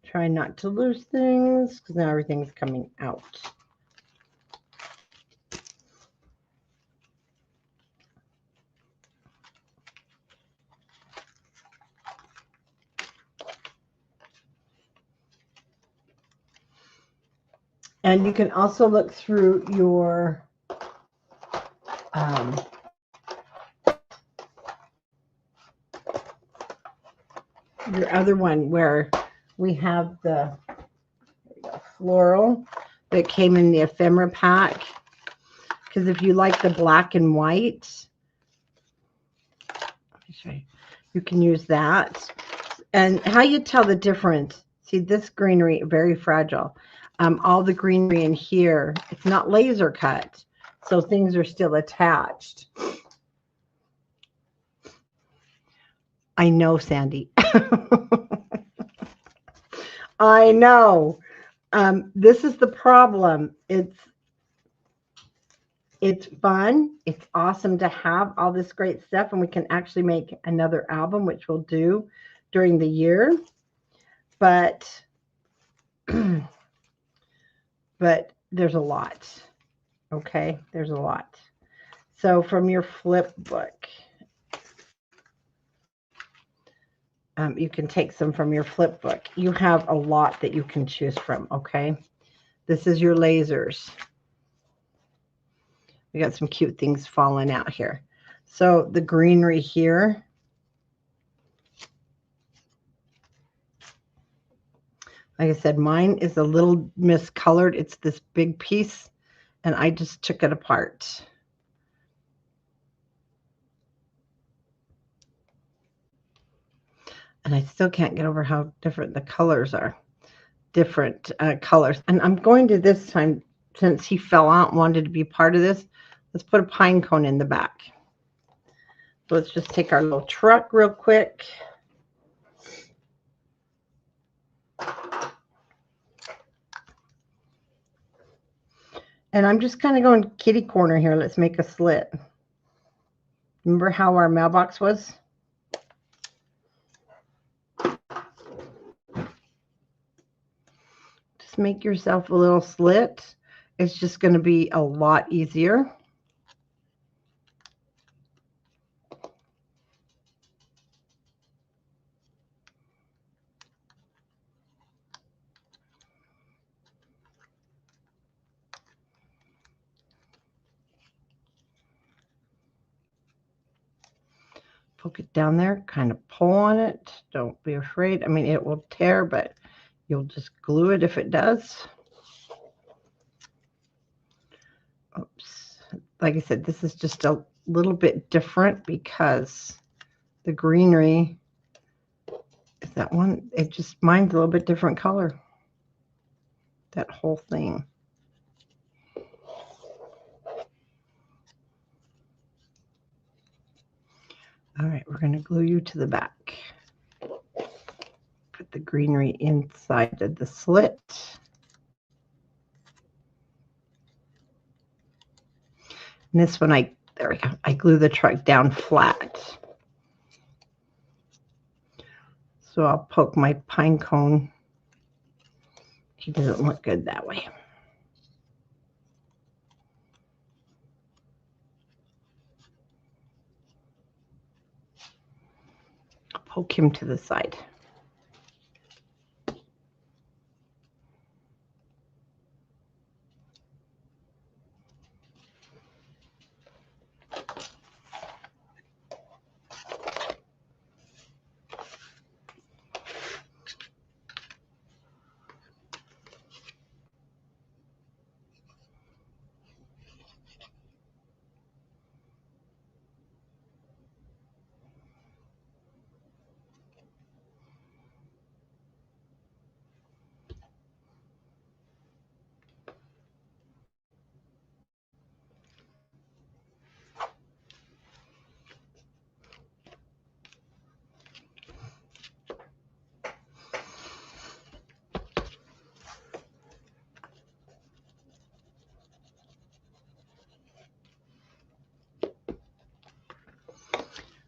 Try not to lose things because now everything's coming out. And you can also look through your other one where we have the floral that came in the ephemera pack. Because if you like the black and white, you can use that. And how you tell the difference, see this greenery, very fragile. All the greenery in here, it's not laser cut, so things are still attached. I know, Sandy. I know. This is the problem. It's fun. It's awesome to have all this great stuff, and we can actually make another album, which we'll do during the year. But there's a lot. Okay, there's a lot. So from your flip book, you can take some from your flip book. You have a lot that you can choose from. Okay, this is your lasers. We got some cute things falling out here. So the greenery here. Like I said, mine is a little miscolored. It's this big piece, and I just took it apart. And I still can't get over how different the colors are. Different colors. And I'm going to this time, since he fell out and wanted to be part of this, let's put a pine cone in the back. So let's just take our little truck real quick. And I'm just kind of going kitty corner here. Let's make a slit. Remember how our mailbox was? Just make yourself a little slit. It's just going to be a lot easier. Poke it down there, kind of pull on it. Don't be afraid. I mean, it will tear, but you'll just glue it if it does. Oops. Like I said, this is just a little bit different because the greenery is that one. It just, mine's a little bit different color. That whole thing. All right, we're going to glue you to the back. Put the greenery inside of the slit. And this one, there we go. I glue the truck down flat. So I'll poke my pine cone. He doesn't look good that way. Poke him to the side.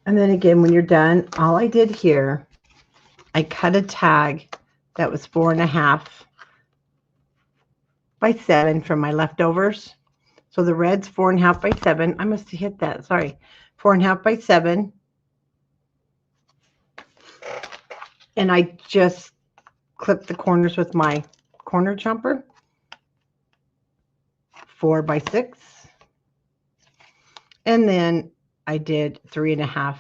And then again, when you're done, all I did here, I cut a tag that was 4.5 by 7 from my leftovers. So the red's 4.5 by 7. I must have hit that. Sorry. 4.5 by 7. And I just clipped the corners with my corner jumper. 4 by 6. And then I did 3.5.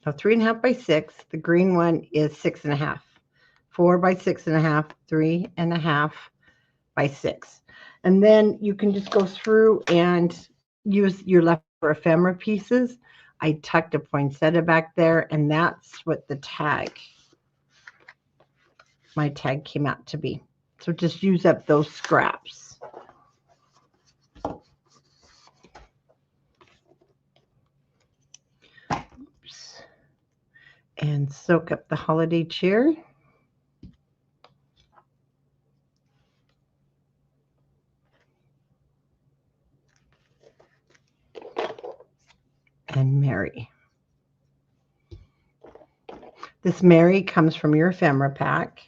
So 3.5 by 6. The green one is 6.5. 4 by 6.5. 3.5 by 6. And then you can just go through and use your leftover ephemera pieces. I tucked a poinsettia back there, and that's what my tag came out to be. So just use up those scraps. Oops. And soak up the holiday cheer. And Mary. This Mary comes from your ephemera pack.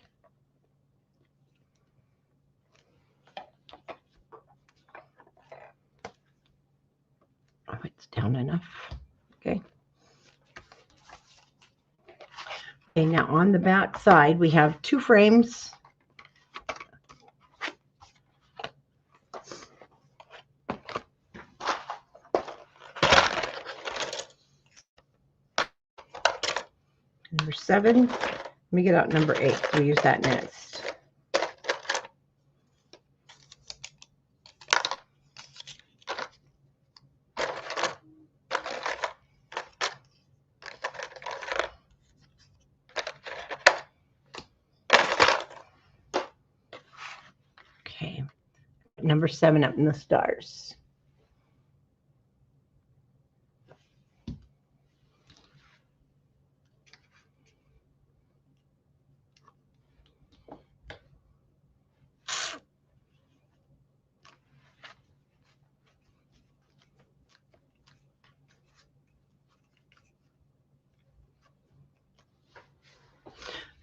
Oh, it's down enough. Okay. Okay, now on the back side, we have 2 frames. Number 7. Let me get out number 8. We'll use that next. Okay. Number 7 up in the stars.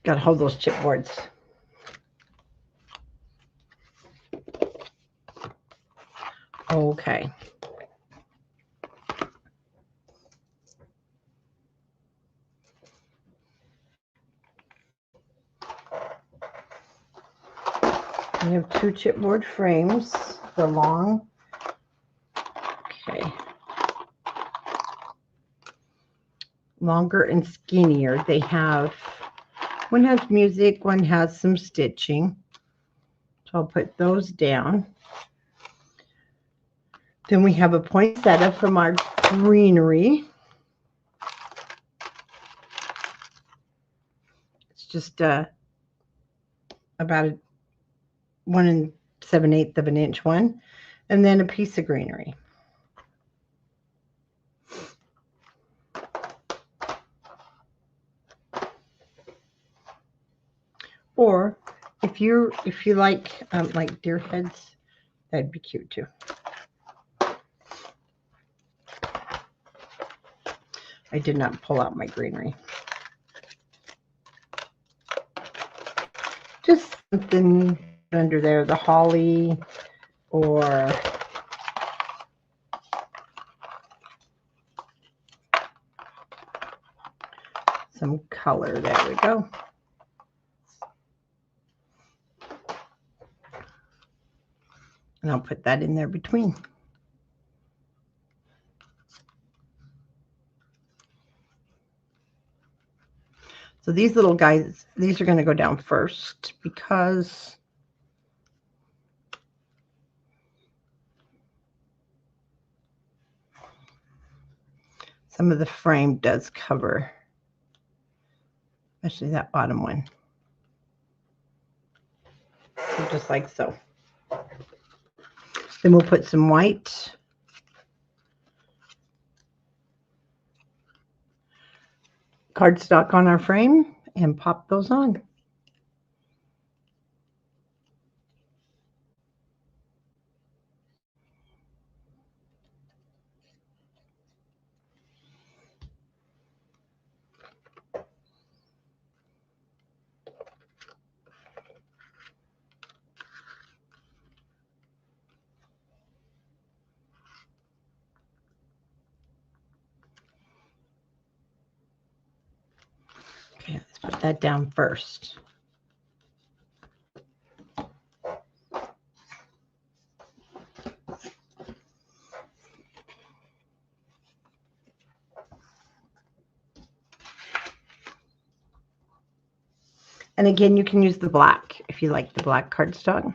Got to hold those chipboards. Okay. We have 2 chipboard frames. The long. Okay. longer and skinnier. They have, one has music, one has some stitching. So I'll put those down. Then we have a poinsettia from our greenery. It's just about a 1 7/8 of an inch one. And then a piece of greenery. Or if you like deer heads, that'd be cute too. I did not pull out my greenery. Just something under there, the holly or some color. There we go. And I'll put that in there between. So these little guys, these are going to go down first because some of the frame does cover, especially that bottom one. So just like so. Then we'll put some white cardstock on our frame and pop those on. Okay, let's put that down first. And again, you can use the black if you like the black cardstock.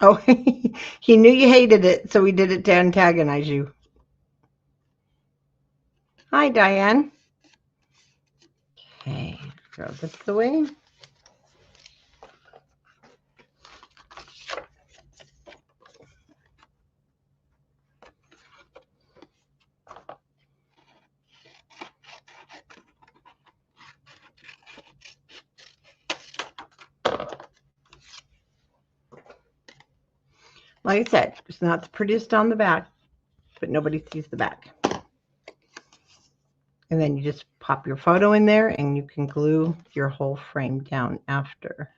Oh, he knew you hated it, so he did it to antagonize you. Hi, Diane. Okay, throw this away. Like I said, it's not the prettiest on the back, but nobody sees the back. And then you just pop your photo in there and you can glue your whole frame down after.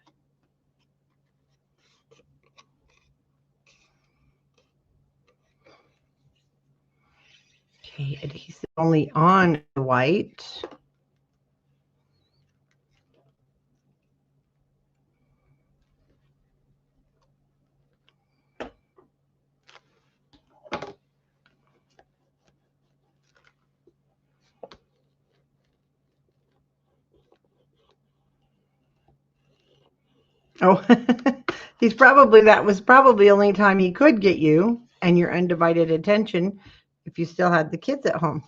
Okay, adhesive only on white. Oh, that was probably the only time he could get you and your undivided attention if you still had the kids at home.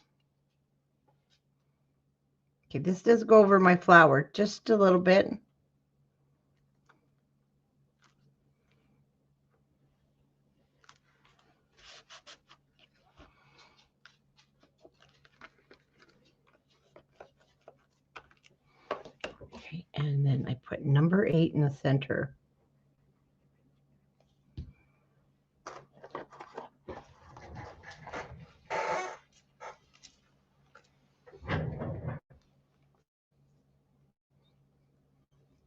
Okay, this does go over my flower just a little bit. Okay, and then I put number 8 in the center.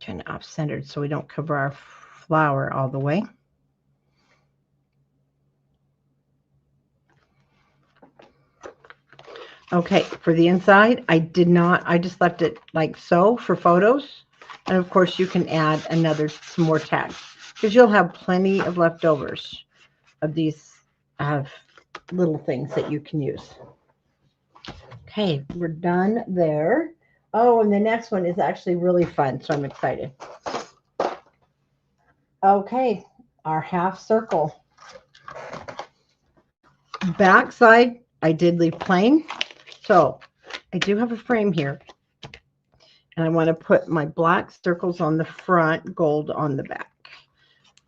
kind of off-centered so we don't cover our flower all the way. Okay, for the inside, I just left it like so for photos. And of course you can add some more tags because you'll have plenty of leftovers of these little things that you can use. Okay, we're done there. Oh, and the next one is actually really fun, so I'm excited. Okay, our half circle. Back side, I did leave plain. So I do have a frame here. And I want to put my black circles on the front, gold on the back.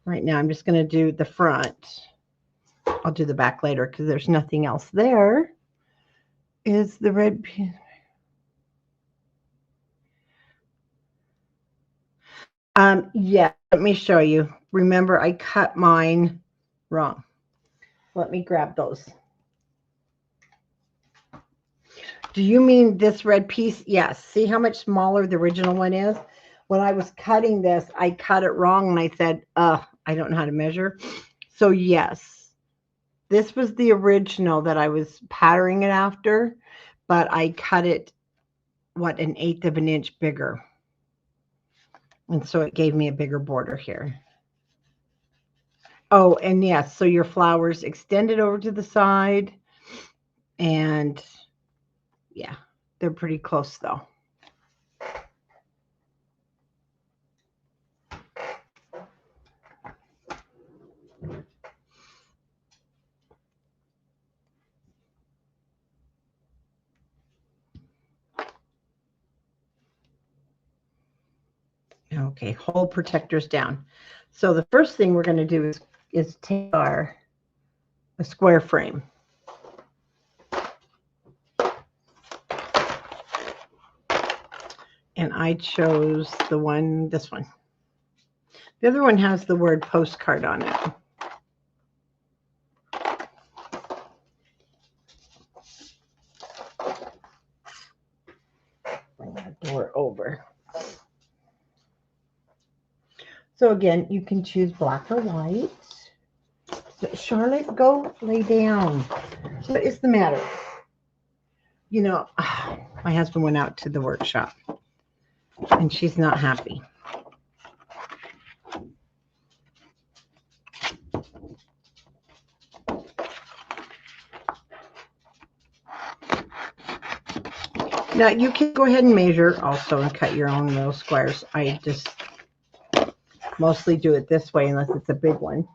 Right now, I'm just going to do the front. I'll do the back later because there's nothing else there. Is the red piece. Yeah, let me show you. Remember, I cut mine wrong. Let me grab those. Do you mean this red piece? Yes. See how much smaller the original one is? When I was cutting this, I cut it wrong and I said, I don't know how to measure. So yes, this was the original that I was patterning it after, but I cut it, what, 1/8 of an inch bigger. And so it gave me a bigger border here. Oh, and yes, so your flowers extended over to the side. And yeah, they're pretty close though. Okay, hold protectors down. So the first thing we're going to do is take a square frame. And I chose this one. The other one has the word postcard on it. Bring that door over. So again, you can choose black or white. So Charlotte, go lay down. What is the matter? You know, my husband went out to the workshop and she's not happy. Now you can go ahead and measure also and cut your own little squares. I just mostly do it this way unless it's a big one.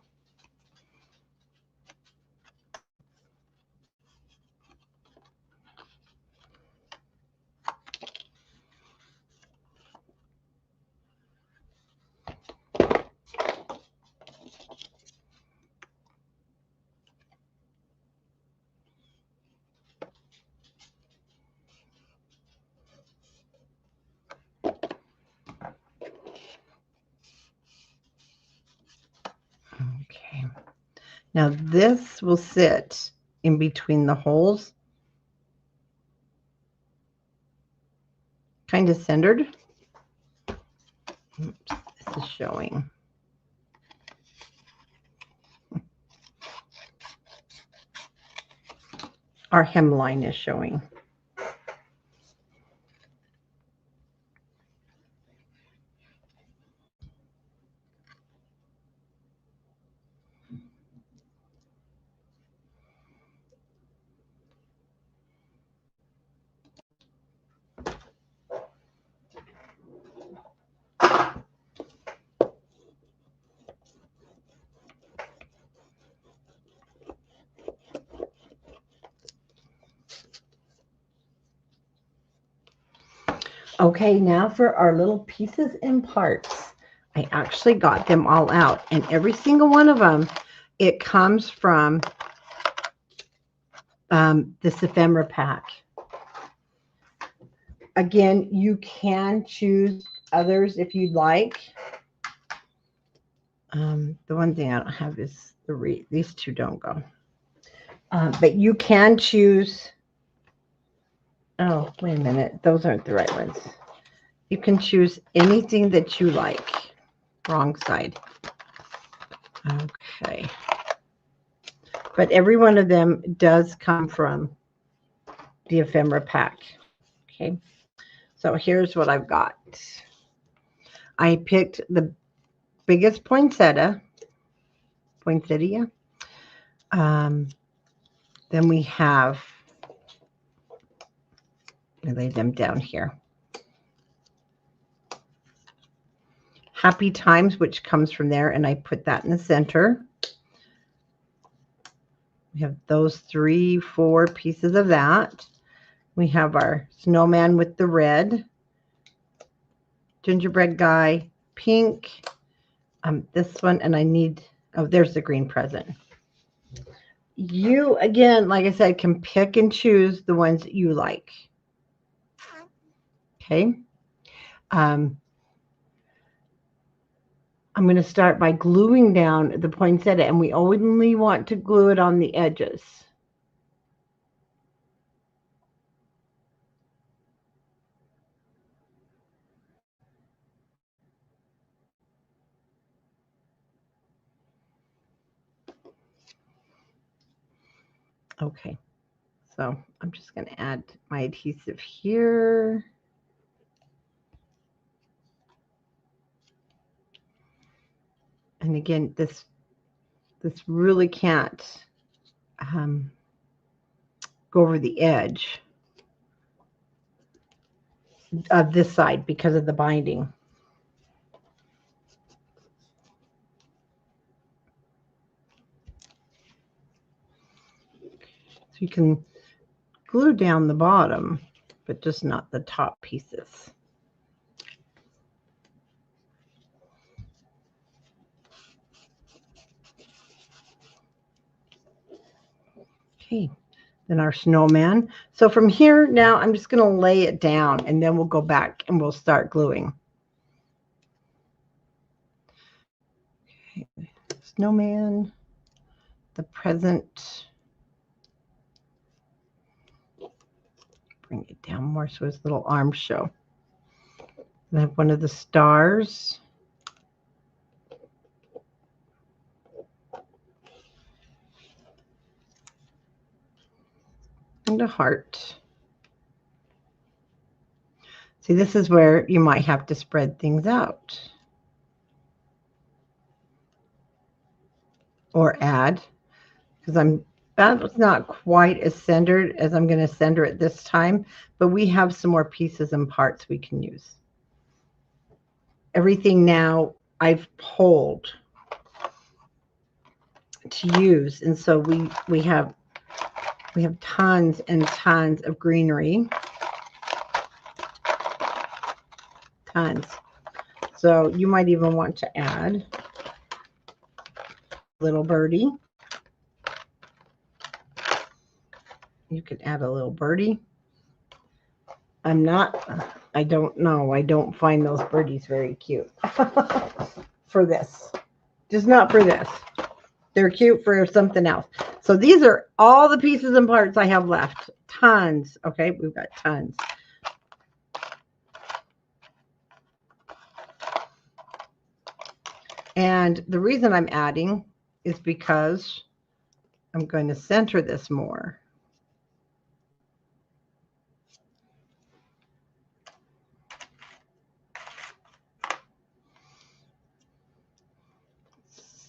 Okay. Now this will sit in between the holes, kind of centered. Oops, this is showing. Our hemline is showing. Okay, now for our little pieces and parts. I actually got them all out, and every single one of them, it comes from this ephemera pack. Again, you can choose others if you'd like. The one thing I don't have is these two don't go. But you can choose. Oh, wait a minute. Those aren't the right ones. You can choose anything that you like. Wrong side. Okay. But every one of them does come from the ephemera pack. Okay. So here's what I've got. I picked the biggest poinsettia. Then we have, I lay them down here. Happy Times, which comes from there, and I put that in the center. We have those 4 pieces of that. We have our snowman with the red, gingerbread guy, pink, this one, and I need, oh, there's the green present. You, again, like I said, can pick and choose the ones that you like. Okay. I'm going to start by gluing down the poinsettia, and we only want to glue it on the edges. Okay, so I'm just going to add my adhesive here. And again, this really can't go over the edge of this side because of the binding. So you can glue down the bottom, but just not the top pieces. Okay, then our snowman. So from here now, I'm just going to lay it down, and then we'll go back and we'll start gluing. Okay, snowman, the present. Bring it down more so his little arms show. And I have one of the stars. And a heart. See, this is where you might have to spread things out. Or add, because that's not quite as centered as I'm going to center it this time, but we have some more pieces and parts we can use. Everything now I've pulled to use, and so we have tons and tons of greenery. Tons. So you might even want to add little birdie. You could add a little birdie. I don't know. I don't find those birdies very cute for this. Just not for this. They're cute for something else. So these are all the pieces and parts I have left. Tons. Okay, we've got tons. And the reason I'm adding is because I'm going to center this more.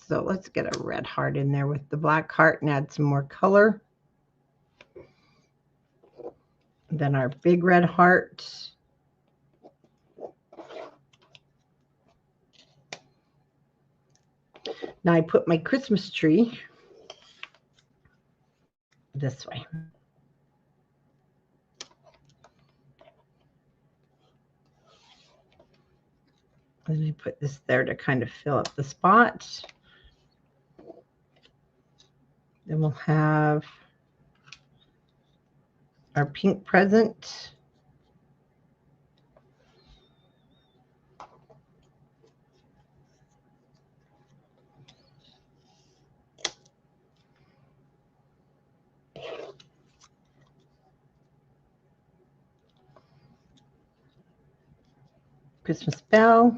So let's get a red heart in there with the black heart and add some more color. And then our big red heart. Now I put my Christmas tree this way. And I put this there to kind of fill up the spot. Then we'll have our pink present. Christmas bell.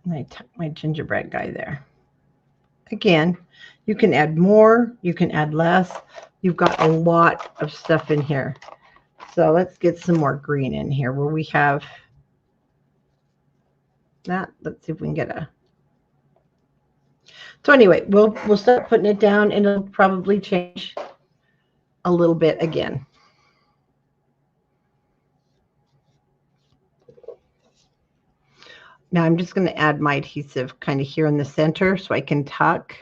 And I tuck my gingerbread guy there. Again, you can add more, you can add less. You've got a lot of stuff in here. So let's get some more green in here where we have that. Let's see if we can get a. So anyway, we'll start putting it down and it'll probably change a little bit again. Now I'm just going to add my adhesive kind of here in the center so I can tuck.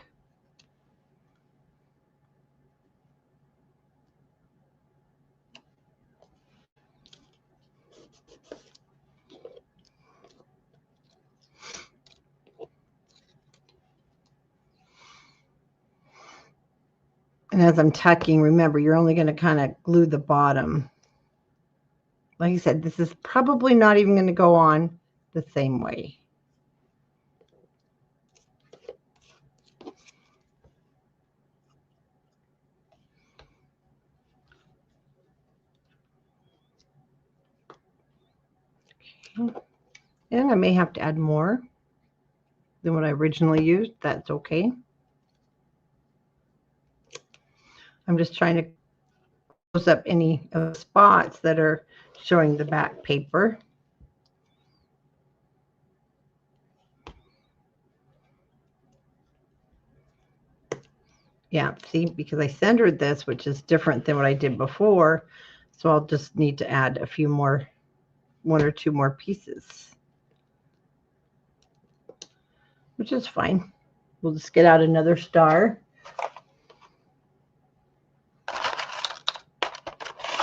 And as I'm tucking, remember, you're only going to kind of glue the bottom. Like I said, this is probably not even going to go on the same way. Okay. And I may have to add more than what I originally used. That's okay. I'm just trying to close up any of the spots that are showing the back paper. Yeah, see, because I centered this, which is different than what I did before. So I'll just need to add a few more, one or two more pieces, which is fine. We'll just get out another star.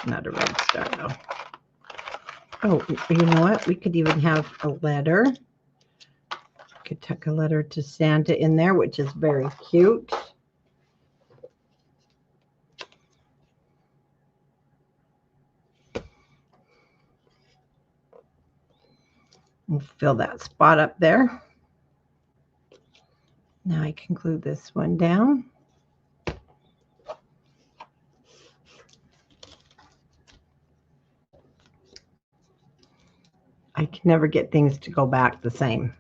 Not a red star, though. Oh, you know what? We could even have a letter. Could tuck a letter to Santa in there, which is very cute. We'll fill that spot up there. Now I can glue this one down. I can never get things to go back the same.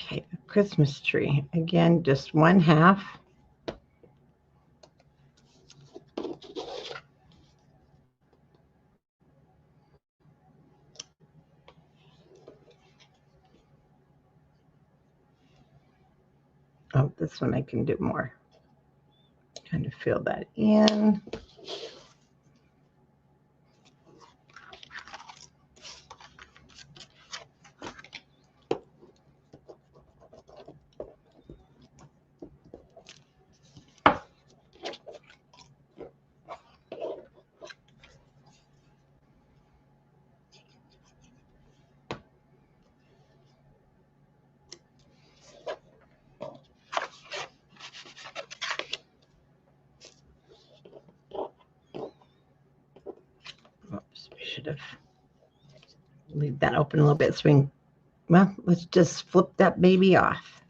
Okay, a Christmas tree. Again, just 1/2. Oh, this one I can do more. Kind of fill that in. Oops, we should have leave that open a little bit so we can, well, let's just flip that baby off.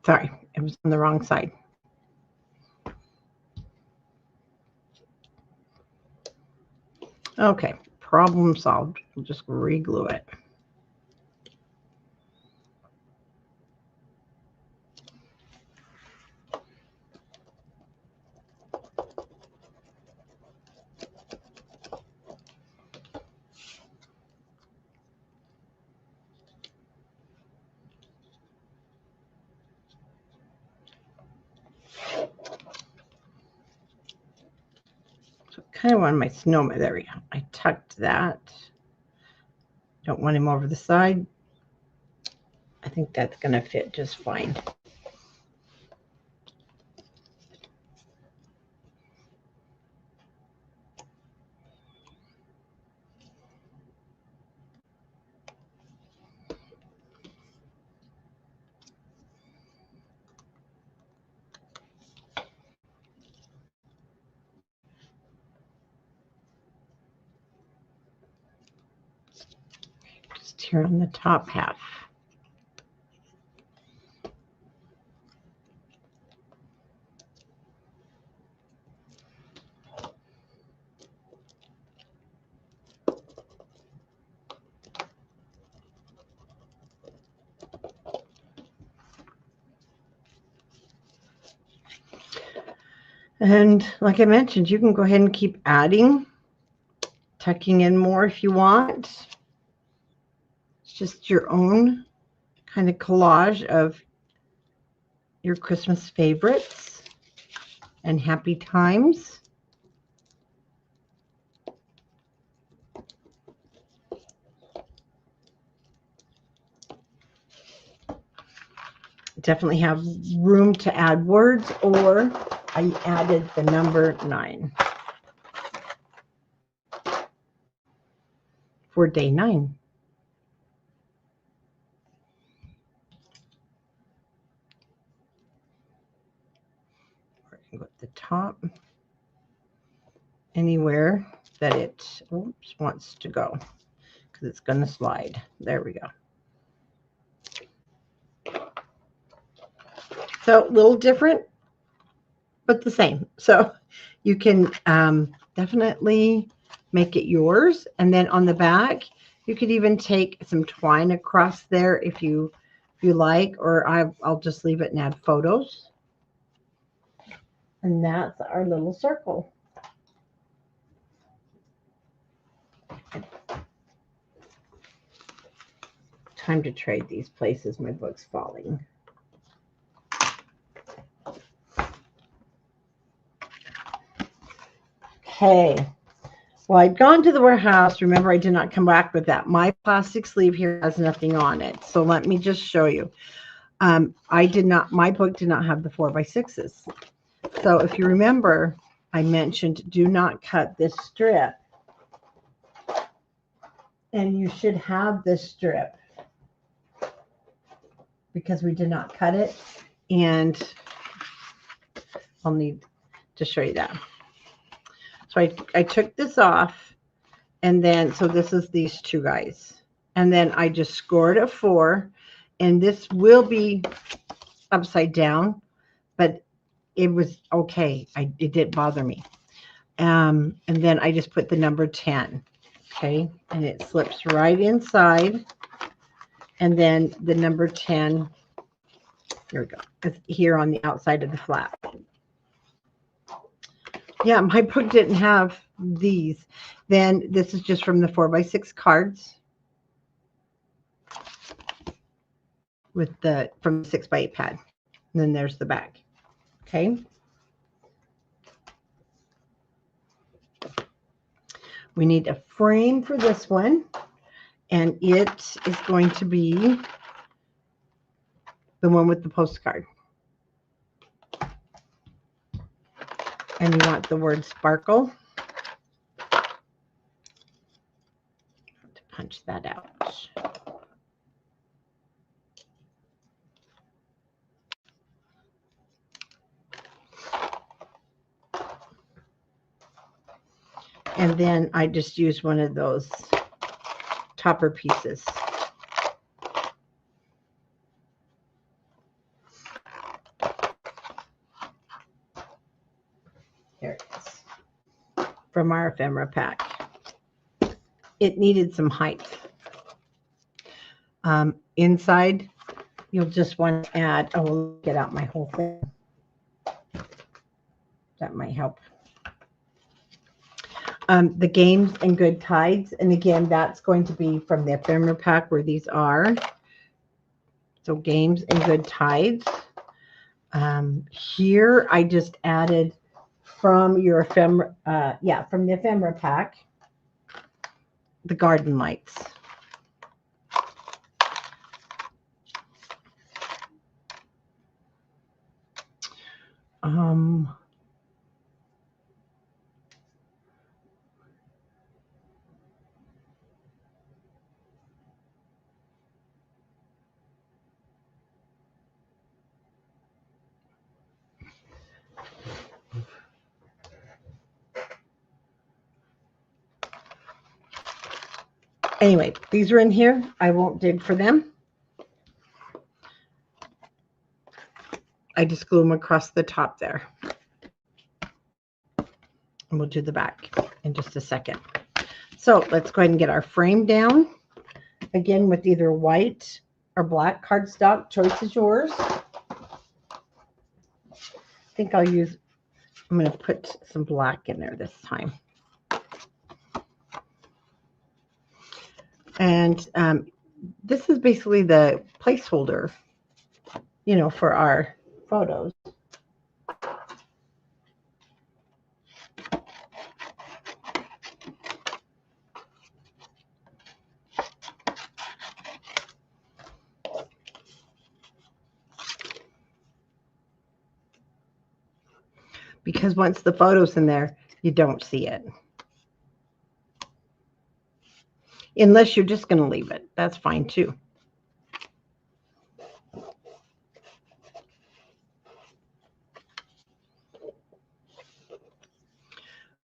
Sorry, it was on the wrong side. Okay, problem solved. We'll just re-glue it. kind of want my snowman. There we go. I tucked that. Don't want him over the side. I think that's going to fit just fine. Just here on the top half. And like I mentioned, you can go ahead and keep adding, tucking in more if you want. It's just your own kind of collage of your Christmas favorites and happy times. Definitely have room to add words, or I added the number 9 for day 9. We're going to go at the top, anywhere that it wants to go, because it's going to slide. There we go. So a little different, but the same. So you can definitely make it yours. And then on the back, you could even take some twine across there if you like, or I'll just leave it and add photos. And that's our little circle. Time to trade these places. My book's falling. Okay. Well, I'd gone to the warehouse. Remember, I did not come back with that. My plastic sleeve here has nothing on it. So let me just show you. My book did not have the 4x6s. So if you remember, I mentioned do not cut this strip. And you should have this strip because we did not cut it. And I'll need to show you that. So I took this off, and then, so this is these two guys. And then I just scored a 4, and this will be upside down, but it was okay. It didn't bother me. And then I just put the number 10, okay? And it slips right inside. And then the number 10, here we go, it's here on the outside of the flap. Yeah, my book didn't have these. Then this is just from the 4x6 cards with from the 6x8 pad. And then there's the back. Okay. We need a frame for this one, and it is going to be the one with the postcard. And you want the word sparkle. To punch that out. And then I just use one of those topper pieces. There it is. From our ephemera pack. It needed some height. Inside, you'll just want to add, we'll get out my whole thing. That might help. The games and good tides, and again, that's going to be from the ephemera pack where these are. So games and good tides. Here I just added from your ephemera, from the ephemera pack, the garden lights. Anyway, these are in here. I won't dig for them. I just glue them across the top there. And we'll do the back in just a second. So let's go ahead and get our frame down. Again, with either white or black cardstock. Choice is yours. I think I'm going to put some black in there this time. And this is basically the placeholder, for our photos. Because once the photo's in there, you don't see it. Unless you're just going to leave it. That's fine too.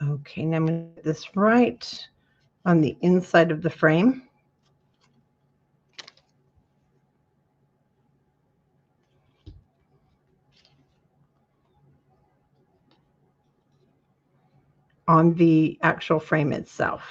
Okay, now I'm going to put this right on the inside of the frame. On the actual frame itself.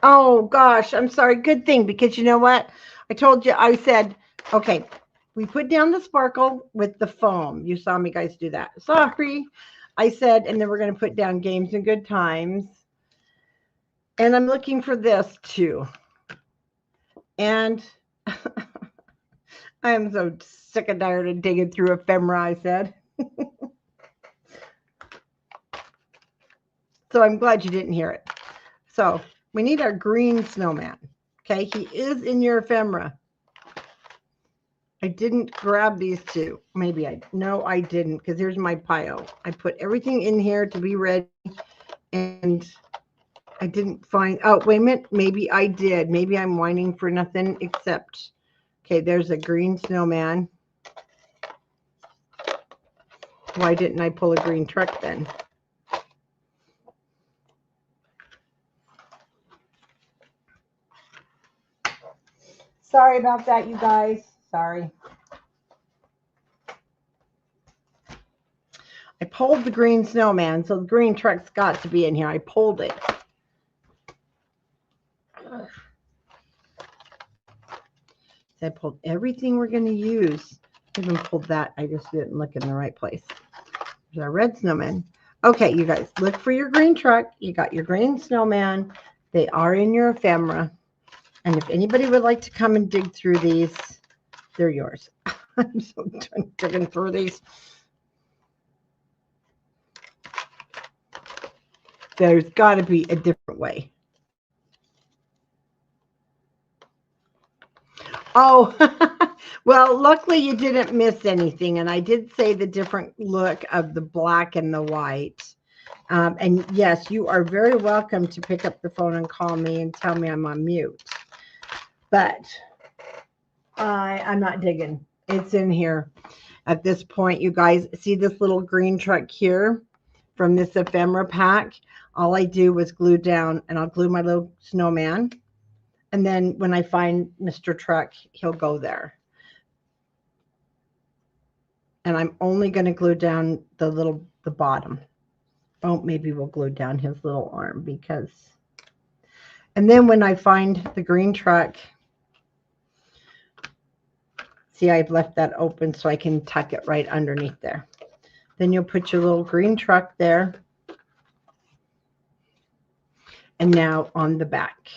Oh gosh, I'm sorry. Good thing, because you know what? I told you, I said, okay, we put down the sparkle with the foam. You saw me guys do that. Sorry. I said, and then we're going to put down games and good times. And I'm looking for this too. And I am so sick and tired of digging through ephemera, I said. So I'm glad you didn't hear it. So we need our green snowman. Okay, he is in your ephemera. I didn't grab these two. Maybe no, I didn't, because here's my pile. I put everything in here to be ready, and I didn't find, oh, wait a minute. Maybe I did. Maybe I'm whining for nothing except, okay, there's a green snowman. Why didn't I pull a green truck then? Sorry about that, you guys. Sorry. I pulled the green snowman, so the green truck's got to be in here. I pulled it. I pulled everything we're going to use. I even pulled that. I just didn't look in the right place. There's our red snowman. Okay, you guys, look for your green truck. You got your green snowman. They are in your ephemera. And if anybody would like to come and dig through these, they're yours. I'm so done digging through these. There's got to be a different way. Oh, well, luckily you didn't miss anything. And I did say the different look of the black and the white. And yes, you are very welcome to pick up the phone and call me and tell me I'm on mute. But I'm not digging. It's in here. At this point, you guys see this little green truck here from this ephemera pack. All I do was glue down, and I'll glue my little snowman. And then when I find Mr. Truck, he'll go there. And I'm only going to glue down the bottom. Oh, maybe we'll glue down his little arm because. And then when I find the green truck, see, I've left that open so I can tuck it right underneath there. Then you'll put your little green truck there. And now on the back.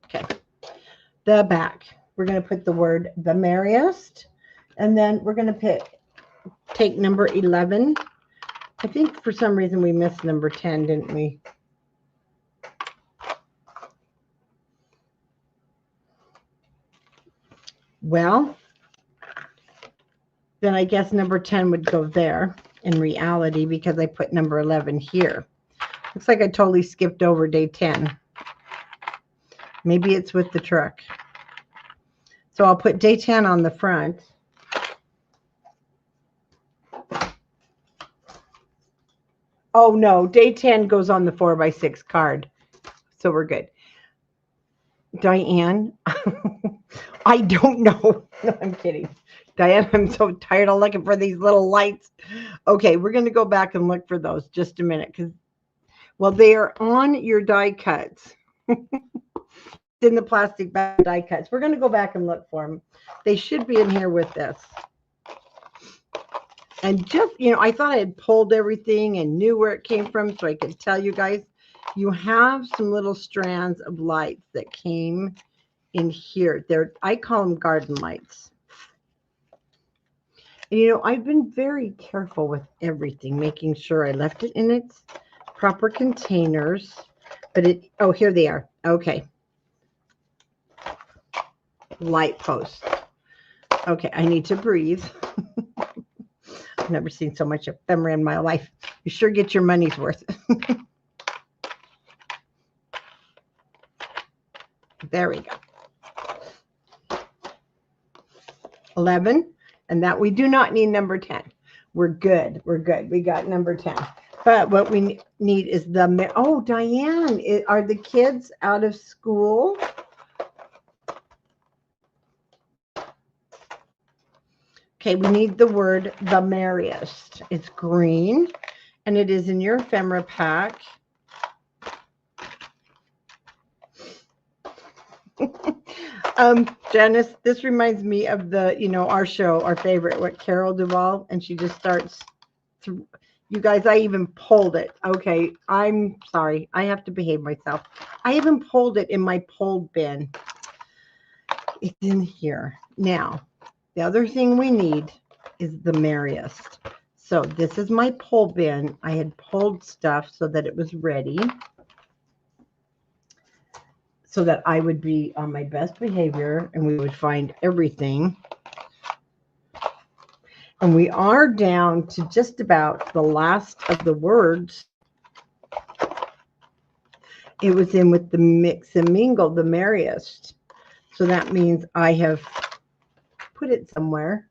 Okay. The back. We're going to put the word the merriest. And then we're going to take number 11. I think for some reason we missed number 10, didn't we? Well, then I guess number 10 would go there in reality because I put number 11 here. Looks like I totally skipped over day 10. Maybe it's with the truck. So I'll put day 10 on the front. Oh, no, day 10 goes on the 4x6 card. So we're good. Diane, I don't know. No, I'm kidding. Diane, I'm so tired of looking for these little lights. Okay, we're going to go back and look for those just a minute. Well, they are on your die cuts. In the plastic bag die cuts. We're going to go back and look for them. They should be in here with this. And just, I thought I had pulled everything and knew where it came from so I could tell you guys. You have some little strands of lights that came in here. I call them garden lights. And, I've been very careful with everything, making sure I left it in its proper containers. But here they are. Okay. Light posts. Okay, I need to breathe. I've never seen so much ephemera in my life. You sure get your money's worth. There we go. 11, and that we do not need number 10. We're good. We're good. We got number 10. But what we need is oh, Diane, are the kids out of school? Okay, we need the word the merriest. It's green, And it is in your ephemera pack. Janice, this reminds me of the, our show, our favorite, what, Carol Duvall, and she just starts to, you guys, I even pulled it. Okay, I'm sorry. I have to behave myself. I even pulled it in my pulled bin. It's in here. Now, the other thing we need is the merriest. So this is my pull bin. I had pulled stuff so that it was ready, so that I would be on my best behavior and we would find everything. And we are down to just about the last of the words. It was in with the mix and mingle, the merriest. So that means I have put it somewhere.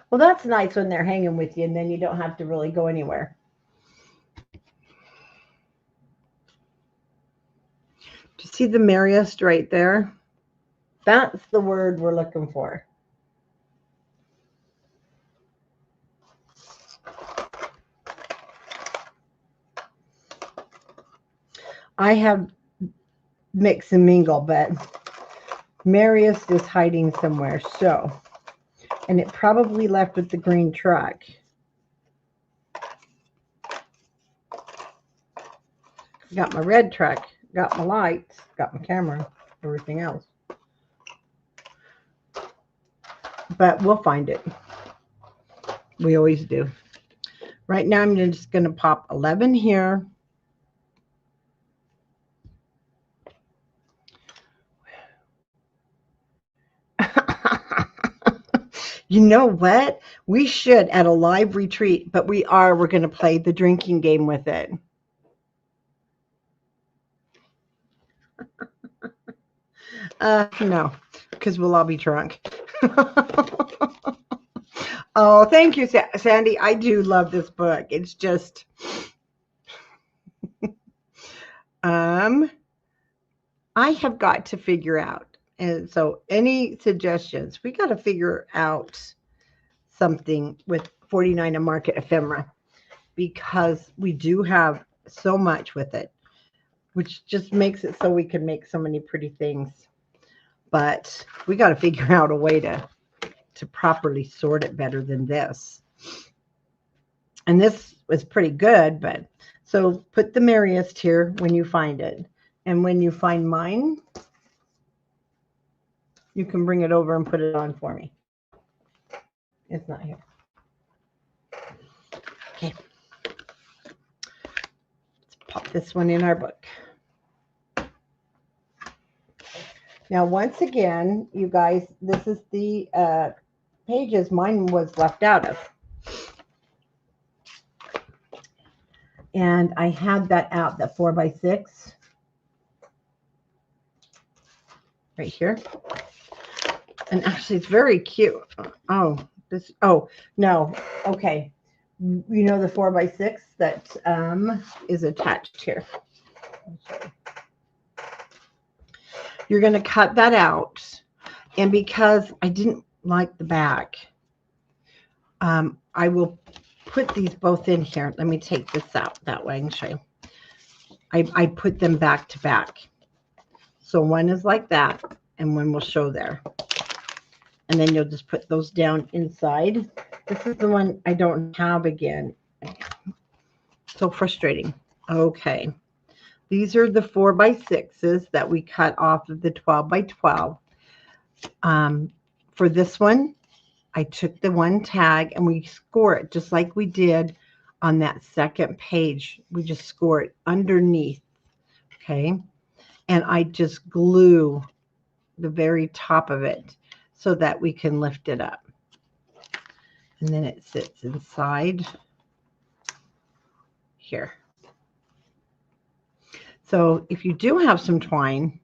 Well, that's nice when they're hanging with you and then you don't have to really go anywhere. Do you see the merriest right there? That's the word we're looking for. I have mix and mingle, but merriest is hiding somewhere. So, and it probably left with the green truck. Got my red truck, got my lights, got my camera, everything else. But we'll find it. We always do. Right now, I'm just going to pop 11 here. You know what? We should at a live retreat, but we're going to play the drinking game with it. No, because we'll all be drunk. Oh, thank you, Sandy. I do love this book. It's just, I have got to figure out. And so any suggestions? We got to figure out something with 49 a Market Ephemera, because we do have so much with it, which just makes it so we can make so many pretty things. But we got to figure out a way to properly sort it better than this. And this was pretty good, but so put the merriest here when you find it. And when you find mine, you can bring it over and put it on for me. It's not here. Okay. Let's pop this one in our book. Now, once again, you guys, this is the pages mine was left out of. And I had that out, that 4x6. Right here. And actually, it's very cute. Oh, no. Okay. You know the 4x6 that is attached here. You're going to cut that out. And because I didn't like the back, I will put these both in here. Let me take this out that way and show you. I put them back to back. So one is like that, and one will show there. And then you'll just put those down inside. This is the one I don't have again. So frustrating. Okay. These are the 4x6s that we cut off of the 12x12. For this one, I took the one tag and we score it just like we did on that second page. We just score it underneath. Okay. And I just glue the very top of it so that we can lift it up. And then it sits inside here. So if you do have some twine,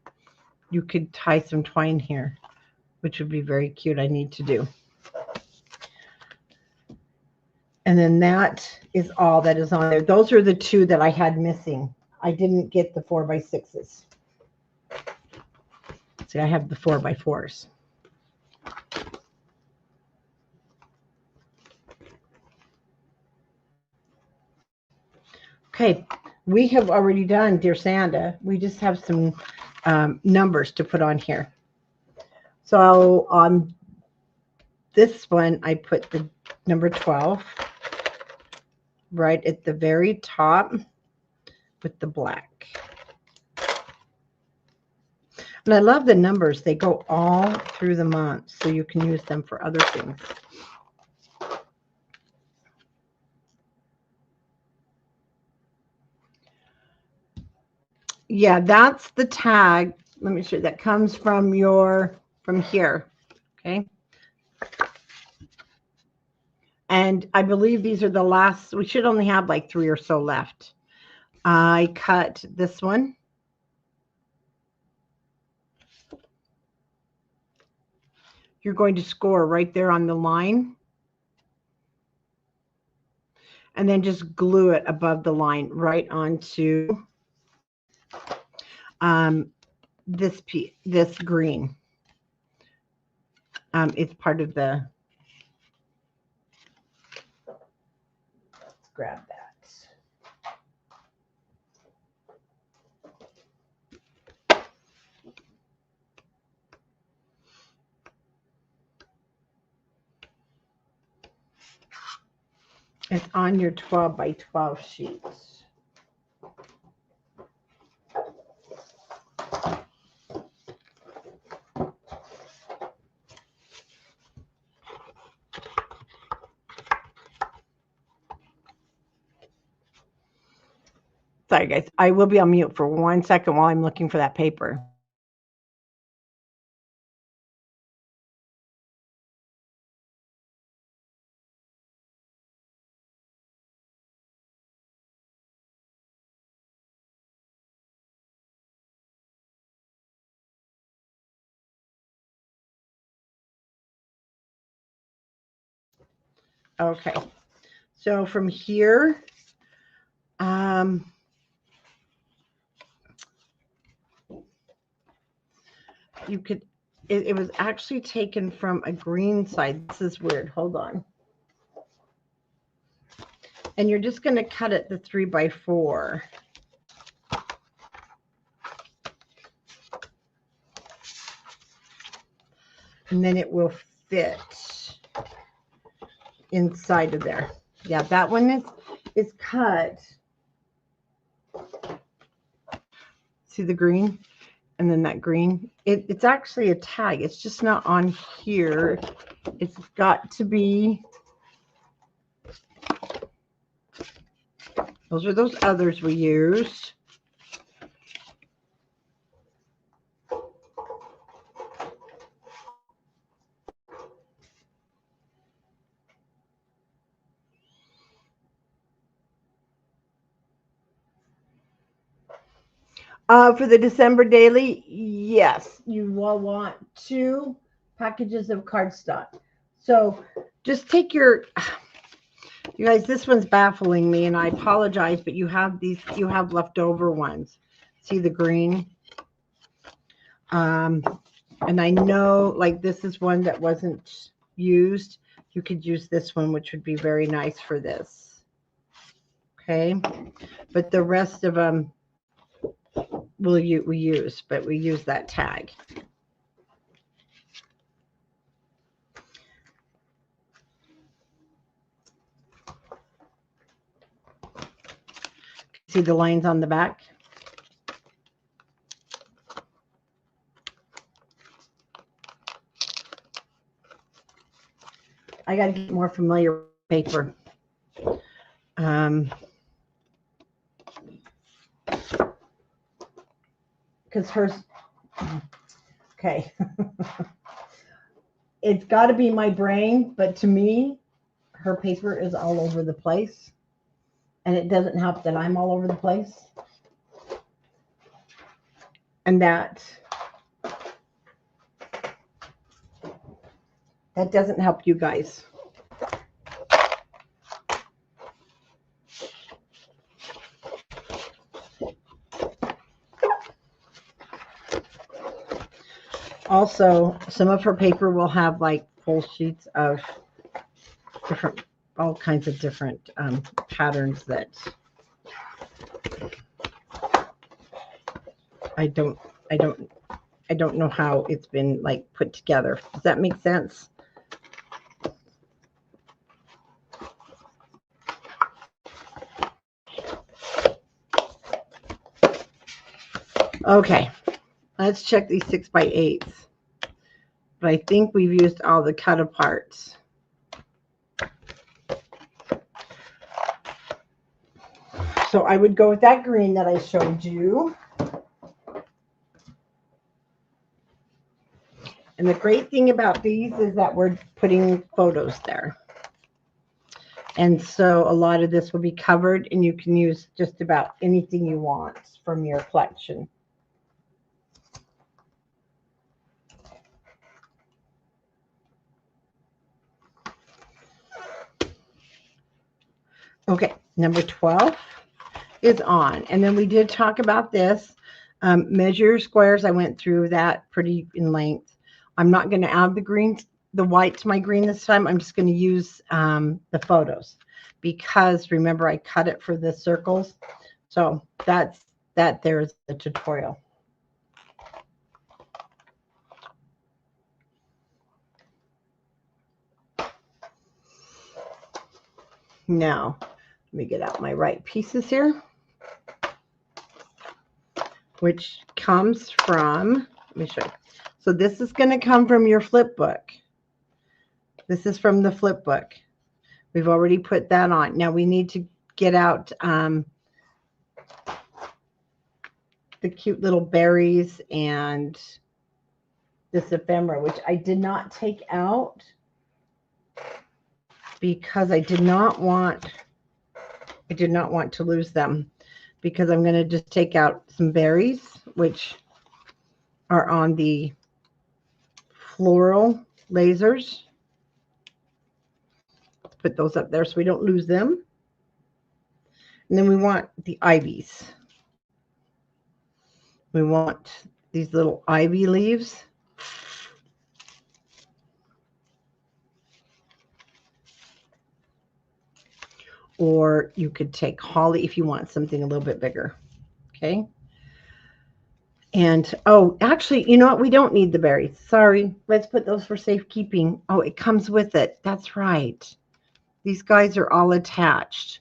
you could tie some twine here, which would be very cute. I need to do. And then that is all that is on there. Those are the two that I had missing. I didn't get the 4x6s. See, I have the 4x4s. Okay, we have already done Dear Santa. We just have some numbers to put on here. So on this one, I put the number 12 right at the very top with the black. And I love the numbers. They go all through the month, so you can use them for other things. Yeah, that's the tag. Let me show you. That comes from here. Okay. And I believe these are the last. We should only have like 3 or so left. I cut this one. You're going to score right there on the line. And then just glue it above the line right onto this green. It's part of the. Let's grab that. It's on your 12 by 12 sheets. Sorry, guys. I will be on mute for 1 second while I'm looking for that paper. Okay. So from here, you could, it was actually taken from a green side. This is weird. Hold on. And you're just going to cut it the 3 by 4. And then it will fit inside of there. Yeah, that one is cut. See the green? And then that green. It's actually a tag. It's just not on here. It's got to be. Those are those others we used. For the December daily, yes, you will want 2 packages of cardstock. So just take your, you guys, this one's baffling me, and I apologize, but you have leftover ones. See the green? And I know, like, this is one that wasn't used. You could use this one, which would be very nice for this. Okay, but the rest of them we use, but we use that tag. See the lines on the back? I got to get more familiar with paper. Because hers, okay. It's got to be my brain, but to me, her paper is all over the place. And it doesn't help that I'm all over the place. And that doesn't help you guys. Also, some of her paper will have like full sheets of all kinds of different patterns that I don't know how it's been like put together. Does that make sense? Okay, let's check these 6x8s. But I think we've used all the cut aparts. So I would go with that green that I showed you. And the great thing about these is that we're putting photos there. And so a lot of this will be covered, and you can use just about anything you want from your collection. Okay, number 12 is on. And then we did talk about this. Measure your squares. I went through that pretty in length. I'm not going to add the white to my green this time. I'm just going to use the photos because remember I cut it for the circles. So that there's the tutorial. Now, let me get out my right pieces here, which comes from, let me show you. So this is going to come from your flip book. This is from the flip book. We've already put that on. Now we need to get out the cute little berries and this ephemera, which I did not take out because I did not want to lose them, because I'm going to just take out some berries, which are on the floral lasers. Put those up there so we don't lose them. And then we want the ivies. We want these little ivy leaves. Or you could take holly if you want something a little bit bigger. Okay. And, oh, actually, you know what? We don't need the berries. Sorry. Let's put those for safekeeping. Oh, it comes with it. That's right. These guys are all attached.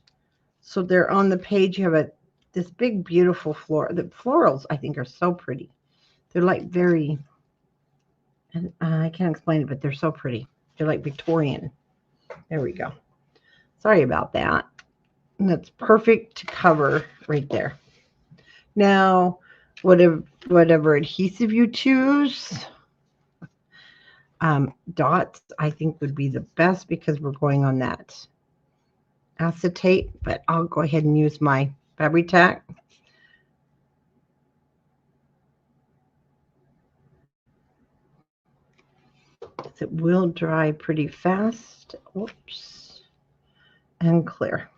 So they're on the page. You have this big, beautiful floral. The florals, I think, are so pretty. They're like very, and I can't explain it, but they're so pretty. They're like Victorian. There we go. Sorry about that. And that's perfect to cover right there. Now, whatever adhesive you choose, dots I think would be the best because we're going on that acetate, but I'll go ahead and use my Fabric Tack. It will dry pretty fast. Oops. And clear.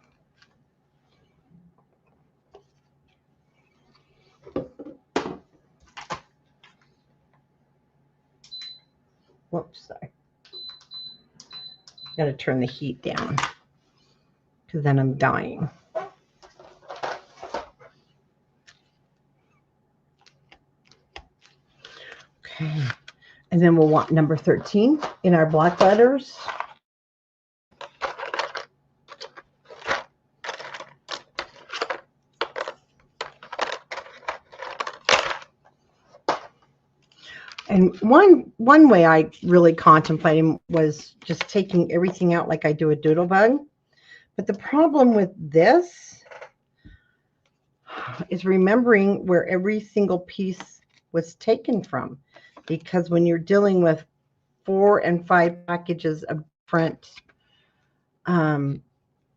Whoops, sorry. Got to turn the heat down because then I'm dying. Okay. And then we'll want number 13 in our black letters. And one way I really contemplated was just taking everything out like I do a doodle bug. But the problem with this is remembering where every single piece was taken from. Because when you're dealing with 4 and 5 packages of different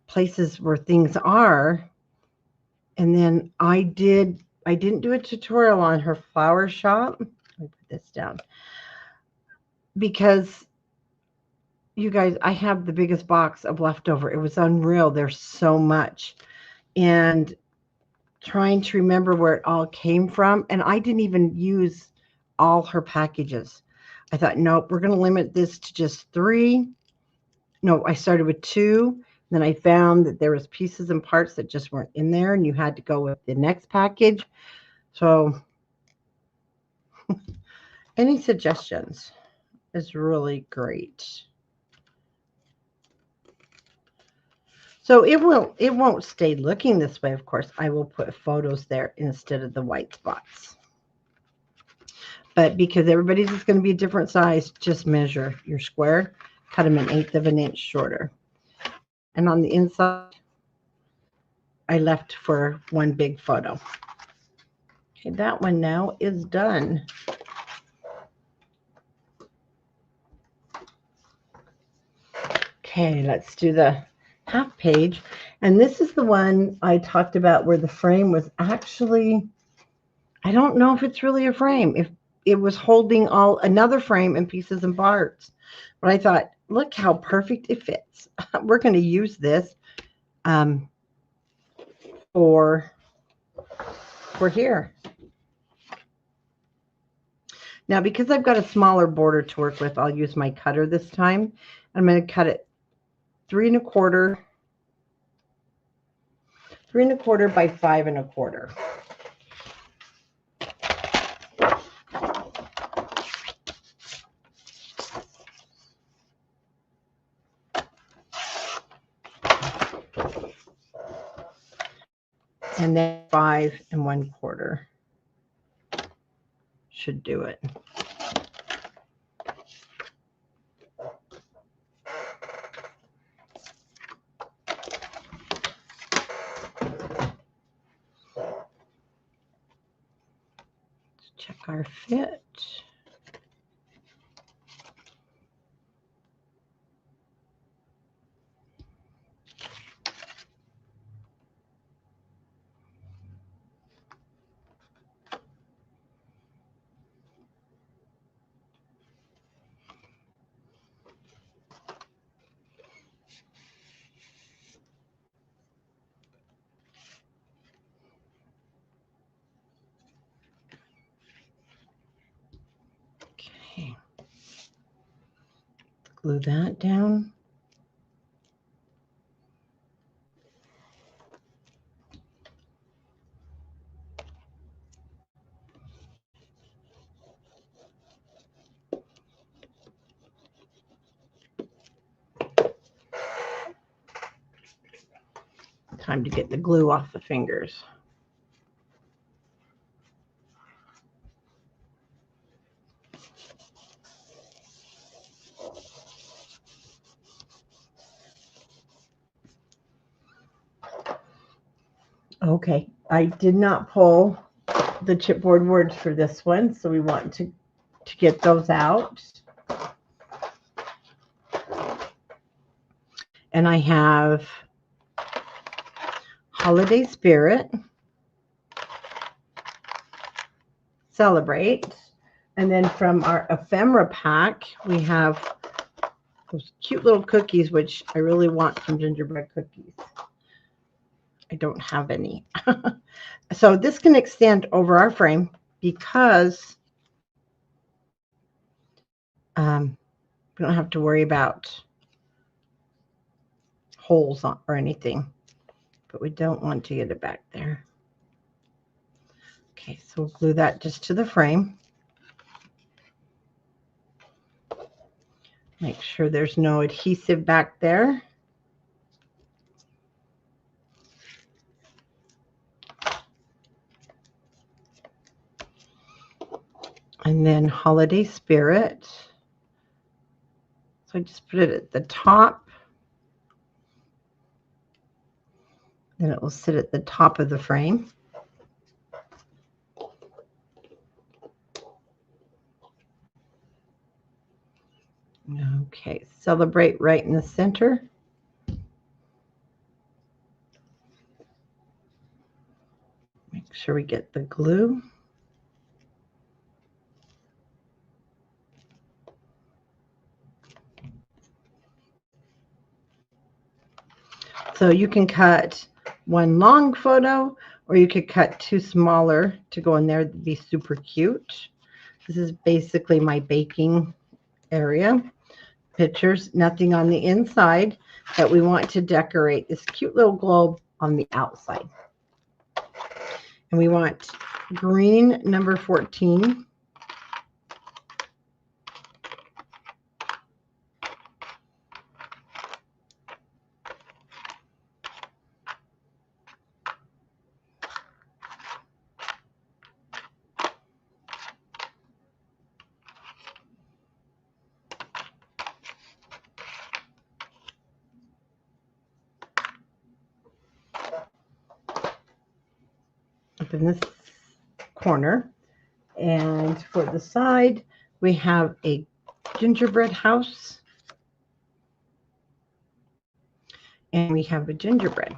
places where things are, and then I didn't do a tutorial on her flower shop. Let me put this down because you guys, I have the biggest box of leftover. It was unreal. There's so much, and trying to remember where it all came from. And I didn't even use all her packages. I thought, nope, we're going to limit this to just 3. No, I started with 2. Then I found that there was pieces and parts that just weren't in there, and you had to go with the next package. So Any suggestions is really great. So it won't stay looking this way, of course. I will put photos there instead of the white spots. But because everybody's is going to be a different size, just measure your square, cut them 1/8 of an inch shorter. And on the inside, I left for one big photo. Okay, that one now is done. Okay, let's do the half page. And this is the one I talked about where the frame was actually, I don't know if it's really a frame, if it was holding another frame and pieces and parts. But I thought, look how perfect it fits. We're going to use this for here. Now, because I've got a smaller border to work with, I'll use my cutter this time. I'm going to cut it 3 1/4 by 5 1/4. And then 5 1/4 should do it. Let's check our fit. Okay. Glue that down. Time to get the glue off the fingers. Okay, I did not pull the chipboard words for this one, so we want to get those out. And I have Holiday Spirit, Celebrate, and then from our ephemera pack, we have those cute little cookies, which I really want some gingerbread cookies. I don't have any. So this can extend over our frame because we don't have to worry about holes or anything, but we don't want to get it back there. Okay, so we'll glue that just to the frame. Make sure there's no adhesive back there. And then Holiday Spirit. So I just put it at the top. Then it will sit at the top of the frame. Okay, Celebrate right in the center. Make sure we get the glue. So you can cut one long photo, or you could cut 2 smaller to go in there. It'd be super cute. This is basically my baking area. Pictures, nothing on the inside, but we want to decorate this cute little globe on the outside. And we want green number 14 up in this corner. And for the side, we have a gingerbread house. And we have a gingerbread.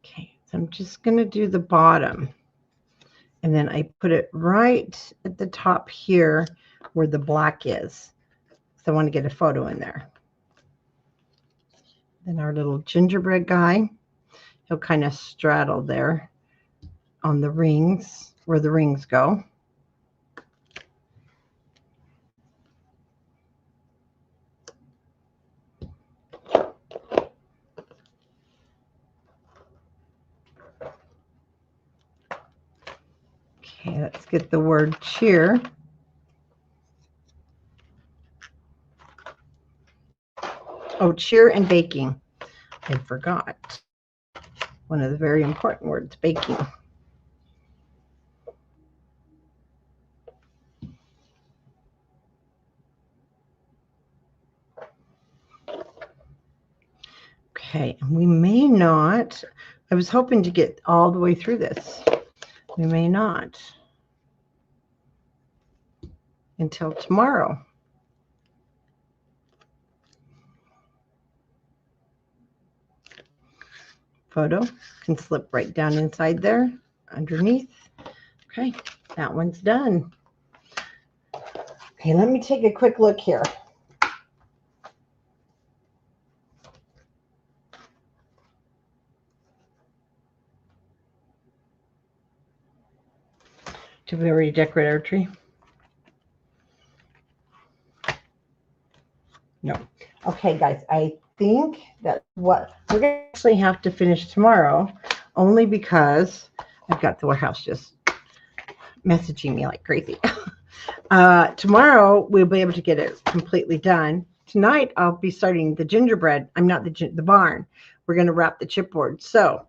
Okay, so I'm just going to do the bottom. And then I put it right at the top here where the black is. So I want to get a photo in there. Then our little gingerbread guy, he'll kind of straddle there on the rings, where the rings go. Okay, let's get the word cheer. Oh, cheer and baking. I forgot one of the very important words, baking. Okay, and we may not, I was hoping to get all the way through this. We may not until tomorrow. Photo can slip right down inside there, underneath. Okay, that one's done. Okay, let me take a quick look here. Did we already decorate our tree? No. Okay, guys, I think that's what we're going to actually have to finish tomorrow, only because I've got the warehouse just messaging me like crazy. Tomorrow, we'll be able to get it completely done. Tonight, I'll be starting the gingerbread. I'm not the barn. We're going to wrap the chipboard. So,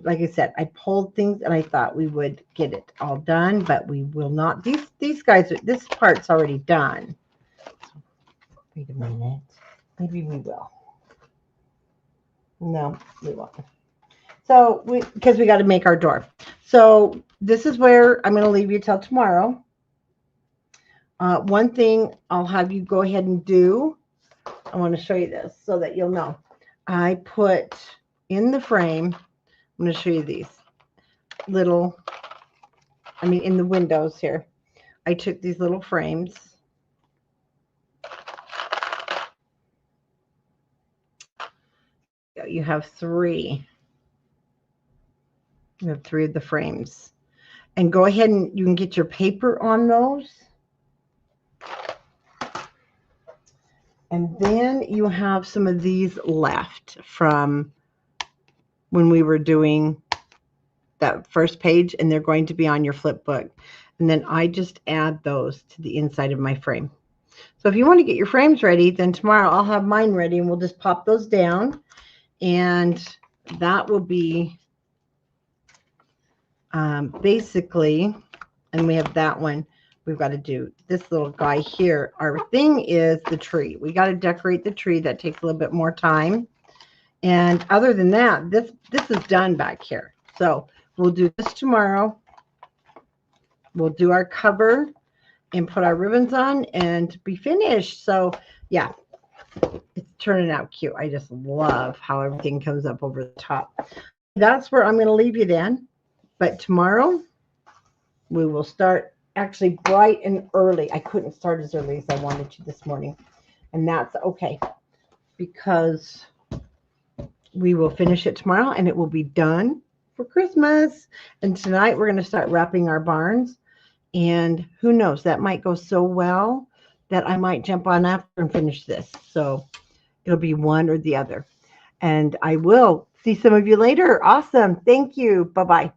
like I said, I pulled things and I thought we would get it all done, but we will not. These guys, this part's already done. Wait a minute. Maybe we will. No, we won't. So, because we got to make our door. So, this is where I'm going to leave you till tomorrow. One thing I'll have you go ahead and do, I want to show you this so that you'll know. I put in the frame, I'm going to show you these little, in the windows here. I took these little frames. You have three. You have three of the frames. And go ahead and you can get your paper on those. And then you have some of these left from when we were doing that first page, and they're going to be on your flip book. And then I just add those to the inside of my frame. So if you want to get your frames ready, then tomorrow I'll have mine ready and we'll just pop those down. And that will be basically, and we have that one. We've got to do this little guy here. Our thing is the tree. We got to decorate the tree. That takes a little bit more time. And other than that, this is done back here. So we'll do this tomorrow. We'll do our cover and put our ribbons on and be finished. So yeah, it's turning out cute. I just love how everything comes up over the top. That's where I'm going to leave you then. But tomorrow we will start actually bright and early. I couldn't start as early as I wanted to this morning. And that's okay, because we will finish it tomorrow and it will be done for Christmas. And tonight we're going to start wrapping our barns. And who knows, that might go so well that I might jump on after and finish this. So it'll be one or the other. And I will see some of you later. Awesome. Thank you. Bye-bye.